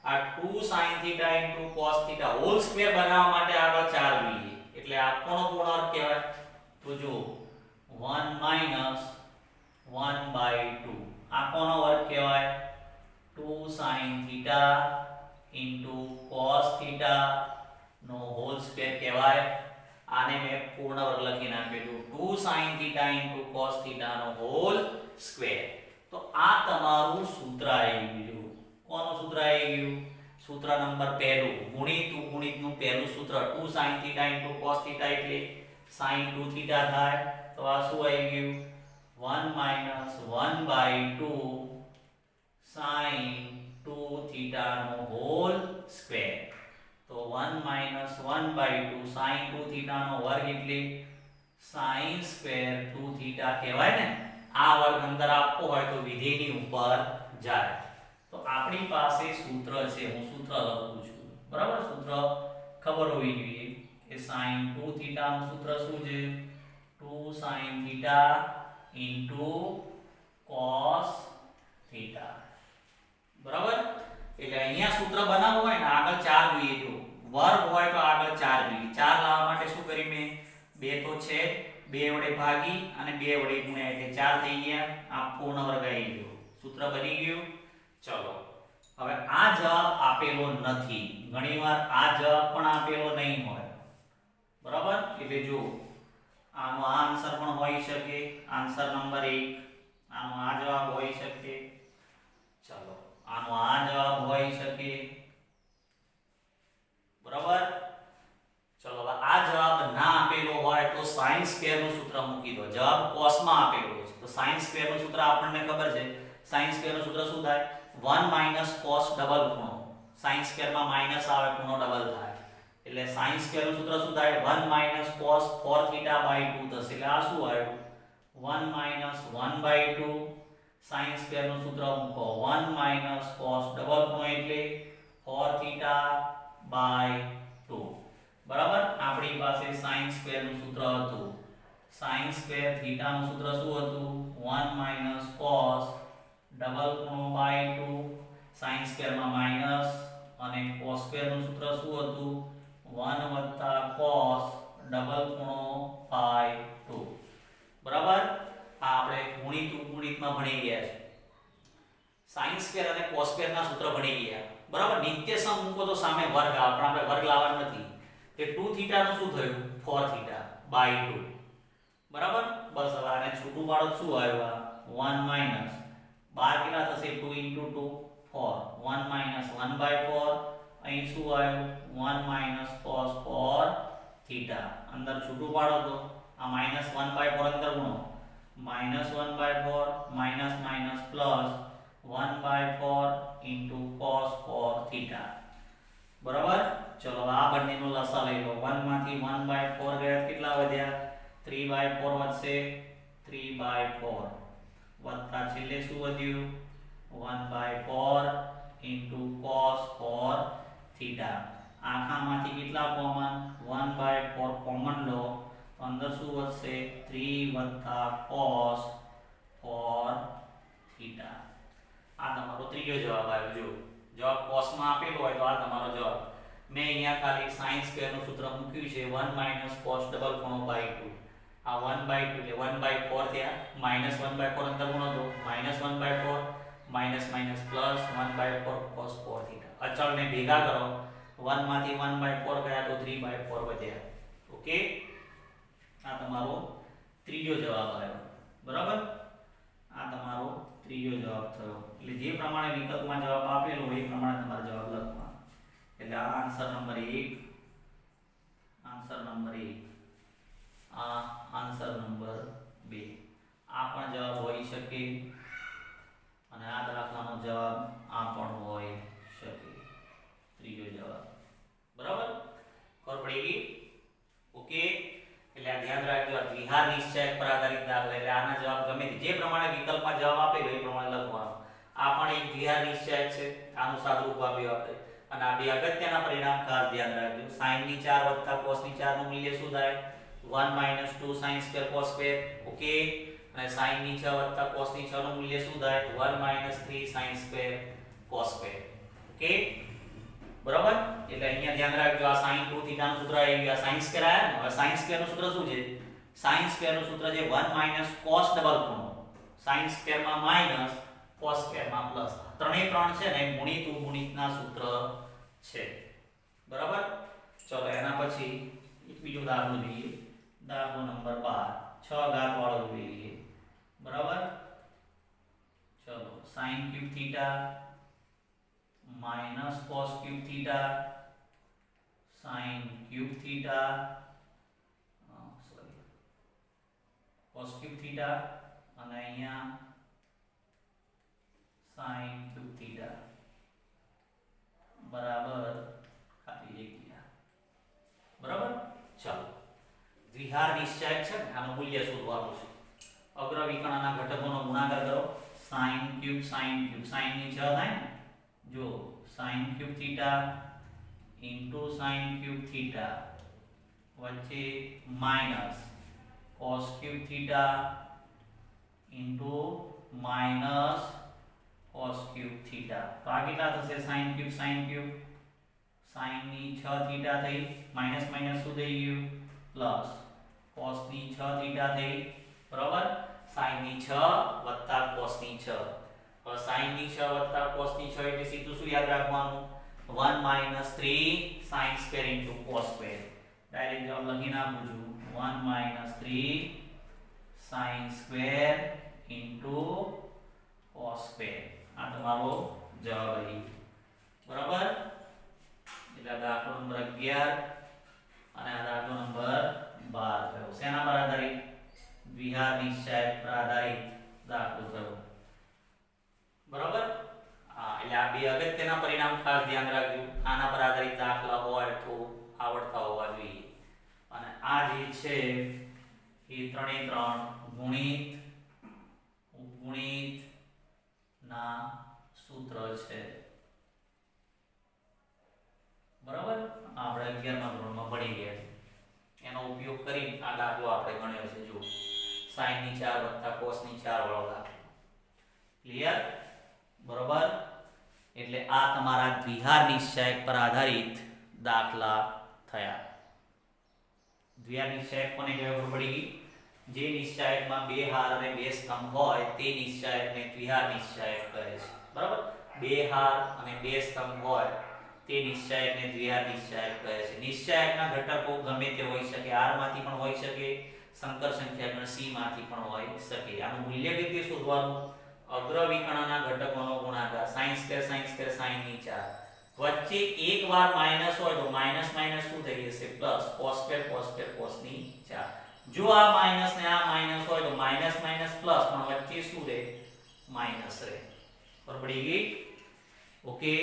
આ 2 sin theta * cos theta whole square બનાવવા માટે આગળ 4 જોઈએ એટલે આ કોનો પૂર્ણાંક કહેવાય તો જો 1 - 1/2 આ કોનો વર્ગ કહેવાય 2 sin થીટા * cos થીટા નો હોલ સ્ક્વેર કહેવાય આને મેં પૂર્ણ વર્ગ લખી નાખ્યો 2 sin થીટા * cos થીટા નો હોલ સ્ક્વેર તો આ તમારું સૂત્ર આવી ગયું કોનું સૂત્ર આવી ગયું સૂત્ર નંબર પહેલું ગુણિતનું પહેલું સૂત્ર 2 sin થીટા * cos થીટા એટલે sin 2 થીટા થાય તો આ શું આવી ગયું 1 - 1/2 sin 2 થીટા નો હોલ સ્ક્વેર તો 1 - 1/2 sin 2 થીટા નો વર્ગ એટલે sin સ્ક્વેર 2 થીટા કહેવાય ને આ વર્ગ અંદર આપવો હોય તો વિધેયની ઉપર જાય તો આપણી પાસે સૂત્ર છે હું સૂત્ર લખું છું બરાબર સૂત્ર ખબર હોવી જોઈએ કે sin 2 થીટા નું સૂત્ર શું છે 2 sin થીટા * cos થીટા બરાબર. એટલે અહીંયા સૂત્ર બનાવવું હોય ને આગળ 4 જોઈએ. જો વર્ગ હોય તો આગળ 4 જોઈએ. 4 લાવવા માટે શું કરી મેં 2 તો છે 2 વડે ભાગી અને 2 વડે ગુણ્યા એટલે 4 થઈ ગયા. આ પૂર્ણ વર્ગ આવી ગયો. સૂત્ર બની ગયું. ચલો હવે આ જવાબ આપેલો નથી. ઘણીવાર આ જવાબ પણ આપેલો નહીં હોય. બરાબર. એટલે જો આનો આ આન્સર પણ હોઈ શકે. Answer number 1. આનો આ જવાબ હોઈ શકે. ચલો આનો આ જવાબ હોઈ શકે. બરાબર. ચલો હવે આ જવાબ ના આપેલો હોય તો sin સ્ક્વેર નું સૂત્ર મૂકી દો. જવાબ cos માં આપેલો છે તો sin સ્ક્વેર નું સૂત્ર આપણને ખબર છે. sin સ્ક્વેર નું સૂત્ર શું થાય 1 cos ડબલ ખૂણો. sin સ્ક્વેર માં માઈનસ આવે ખૂણો ડબલ થાય એટલે sin સ્ક્વેર નું સૂત્ર શું થાય 1 cos 4θ/2 થશે. એટલે આ શું આવ્યું 1 1/2 sin સ્ક્વેર નું સૂત્ર મૂકો 1 cos ડબલ ખૂણો એટલે 4θ/2. બરાબર. આપણી પાસે sin સ્ક્વેર નું સૂત્ર હતું. sin સ્ક્વેર થીટા નું સૂત્ર શું હતું 1 cos ડબલ ખૂણો / 2. sin સ્ક્વેર માં માઈનસ અને cos સ્ક્વેર નું સૂત્ર શું હતું 1 cos ડબલ ખૂણો / 2. બરાબર. આ આપણે ગુણિતમાં ભણી ગયા છે. sin સ્ક્વેર અને cos સ્ક્વેર ના સૂત્ર ભણી ગયા. બરાબર. નિત્યસમ મૂકો તો સામે વર્ગ આવે પણ આપણે વર્ગ લાવવાનો નથી. તે 2θ નું શું થયું 4θ/2. બરાબર. બસ હવે આને છૂટું પાડો શું આવ્યું 1 માઈનસ 12 કેટલા થશે 2 * 2 4 1 1/4. અહીં શું આવ્યું 1 cos 4θ. અંદર છૂટું પાડો તો આ -1/4 અંદર ગુણો -1/4 માઈનસ માઈનસ પ્લસ 1/4 * cos 4θ. બરાબર. ચલો આ બંનેનો લસા લઈ લો. 1 માંથી 1/4 ગયા કેટલા વધ્યા 3/4 વધશે 3/4 વત્તા છેલ્લે શું વધ્યું 1/4 * cos 4θ. આખામાંથી કેટલા કોમન 1/4 કોમન લો તો અંદર શું વધશે 3 cos 4θ. આ તમારો ત્રીજો જવાબ આવ્યો. જો જવાબ cos માં આપેલો હોય તો આ તમારો જવાબ. મેં અહીંયા ખાલી sin સ્ક્વેર નું સૂત્ર મૂક્યું છે 1 cos ડબલ ખૂણો / 2. આ 1/2 એટલે 1/4 થયા -1/4 અંદર ગુણો તો -1/4 માઈનસ માઈનસ પ્લસ 1/4 cos 4θ. અચળને ભેગા કરો 1 માંથી 1/4 ગયા તો 3/4 વધ્યા. ઓકે. આ તમારો ત્રીજો જવાબ આવ્યો. બરાબર. આ તમારો ત્રીજો જવાબ થયો. એટલે જે પ્રમાણે વિકલ્પમાં જવાબ આપેલો હોય એ પ્રમાણે તમારો જવાબ લખવાનો. એટલે આ આન્સર નંબર 1. Answer number 1. આ આન્સર નંબર 2. આ પણ જવાબ હોઈ શકે અને આ દાખલાનો જવાબ આ પણ હોઈ શકે. ત્રીજો જવાબ. બરાબર. ખબર પડી ગઈ. ઓકે. એટલે આ ધ્યાન રાખજો. આ દ્વિહાર નિશ્ચયક પર આધારિત દાખલા એટલે આના જવાબ ગમે તે જે પ્રમાણે વિકલ્પમાં જવાબ આપેલો એ પ્રમાણે લખવાનો. આ પણ એક દ્વિહાર નિશ્ચયક છે. આનું સાદુરૂપ આપ્યું આપણે. અને આ બે અગત્યના પરિણામ ખાસ ધ્યાન રાખજો. sin ની 4 + cos ની 4 નું મૂલ્ય શું થાય 1 - 2 sin square cos square. Okay. અને sin ની 6 + cos ની 6 નું મૂલ્ય શું થાય 1 - 3 sin square cos square. Okay. બરાબર. એટલે અહીંયા ધ્યાન રાખજો. આ sin 2θ નું સૂત્ર આવી ગયું. આ sin સ્ક્વેર આયા ને. હવે sin સ્ક્વેર નું સૂત્ર શું છે sin સ્ક્વેર નું સૂત્ર છે 1 cos ડબલ ખૂણો. sin સ્ક્વેર માં માઈનસ cos સ્ક્વેર માં પ્લસ. ત્રણેય ત્રણ છે ને ગુણિતના સૂત્ર છે. બરાબર. ચલો એના પછી એક બીજો દાખલો જોઈએ. દાખલો નંબર 12 6 ઘાત વાળો જોઈએ. બરાબર. ચલો sin cube theta minus cos cube theta sin cube theta cos cube theta અને અહીંયા sin ક્યુબ થીટા બરાબર ખાલી જગ્યા. બરાબર. ચાલો દ્વિહાર નિશ્ચયક છે ને આનું મૂલ્ય શોધવાનું છે. અગ્ર વિકર્ણના ઘટકોનો ગુણાકાર કરો. sin ક્યુબ sin ની 6 થાય ને. જો sin cube theta sin cube theta વચ્ચે minus cos cube theta minus cos cube theta. તો આ કેટલા થશે sin ક્યુબ sin ની 6 થીટા થઈ માઈનસ માઈનસ શું થઈ ગયું પ્લસ cos ની 6 થીટા થઈ બરાબર sin ની 6 વત્તા cos ની 6. હવે sin ની 6 વત્તા cos ની 6 એટલે સીધું શું યાદ રાખવાનું 1 minus 3 sin square into cos square. Direct જવાબ લખી નાખું છું 1 minus 3 sin square into cos square. આ તમારો જવાબ અહીં બરાબર. એટલે દાખલો નંબર 11 અને આ દાખલો નંબર 12 થયો. શેના પર આધારિત દ્વિહાર નિશ્ચય પર આધારિત દાખલો થયો બરાબર. એટલે આ બે અગત્યના પરિણામ ખાસ ધ્યાન રાખજો. આના પર આધારિત દાખલા હોય તો આવડતા હોવા જોઈએ. અને આ જે છે એ 3 એ 3 ગુણિત ના સૂત્ર છે બરાબર. આપણે 11મા ધોરણમાં ભણી ગયા છે. એનો ઉપયોગ કરી આ દાખલો આપણે ગણ્યો છે. જો sin ની 4 વત્તા cos ની 4 વાળો દાખલો ક્લિયર બરાબર. એટલે આ તમારા દ્વિહાર નિશ્ચયક પર આધારિત દાખલા થયા. દ્વિહાર નિશ્ચયક કોને કહેવાય ખબર પડી ગઈ? જે નિશ્ચયકમાં બે હાર અને બે સ્તંભ હોય તે નિશ્ચયકને દ્વિહાર નિશ્ચયક કહે છે બરાબર. બે હાર અને બે સ્તંભ હોય તે નિશ્ચયકને દ્વિહાર નિશ્ચયક કહે છે. નિશ્ચયકના ઘટકો ગમે તે હોઈ શકે, r માંથી પણ હોઈ શકે, સંકર સંખ્યા c માંથી પણ હોઈ શકે. આનું મૂલ્ય કેવી રીતે શોધવાનું? અગ્ર વિકર્ણના ઘટકોનો ગુણાકાર sin square sin ની 4 વચ્ચે એક વાર માઈનસ હોય તો માઈનસ માઈનસ શું થઈ જશે પ્લસ cos square cos ની 4. જો આ માઈનસ ને આ માઈનસ હોય તો માઈનસ માઈનસ પ્લસ પણ વચ્ચે શું રહે માઈનસ રહે. બરાબર પડી ગઈ ઓકે.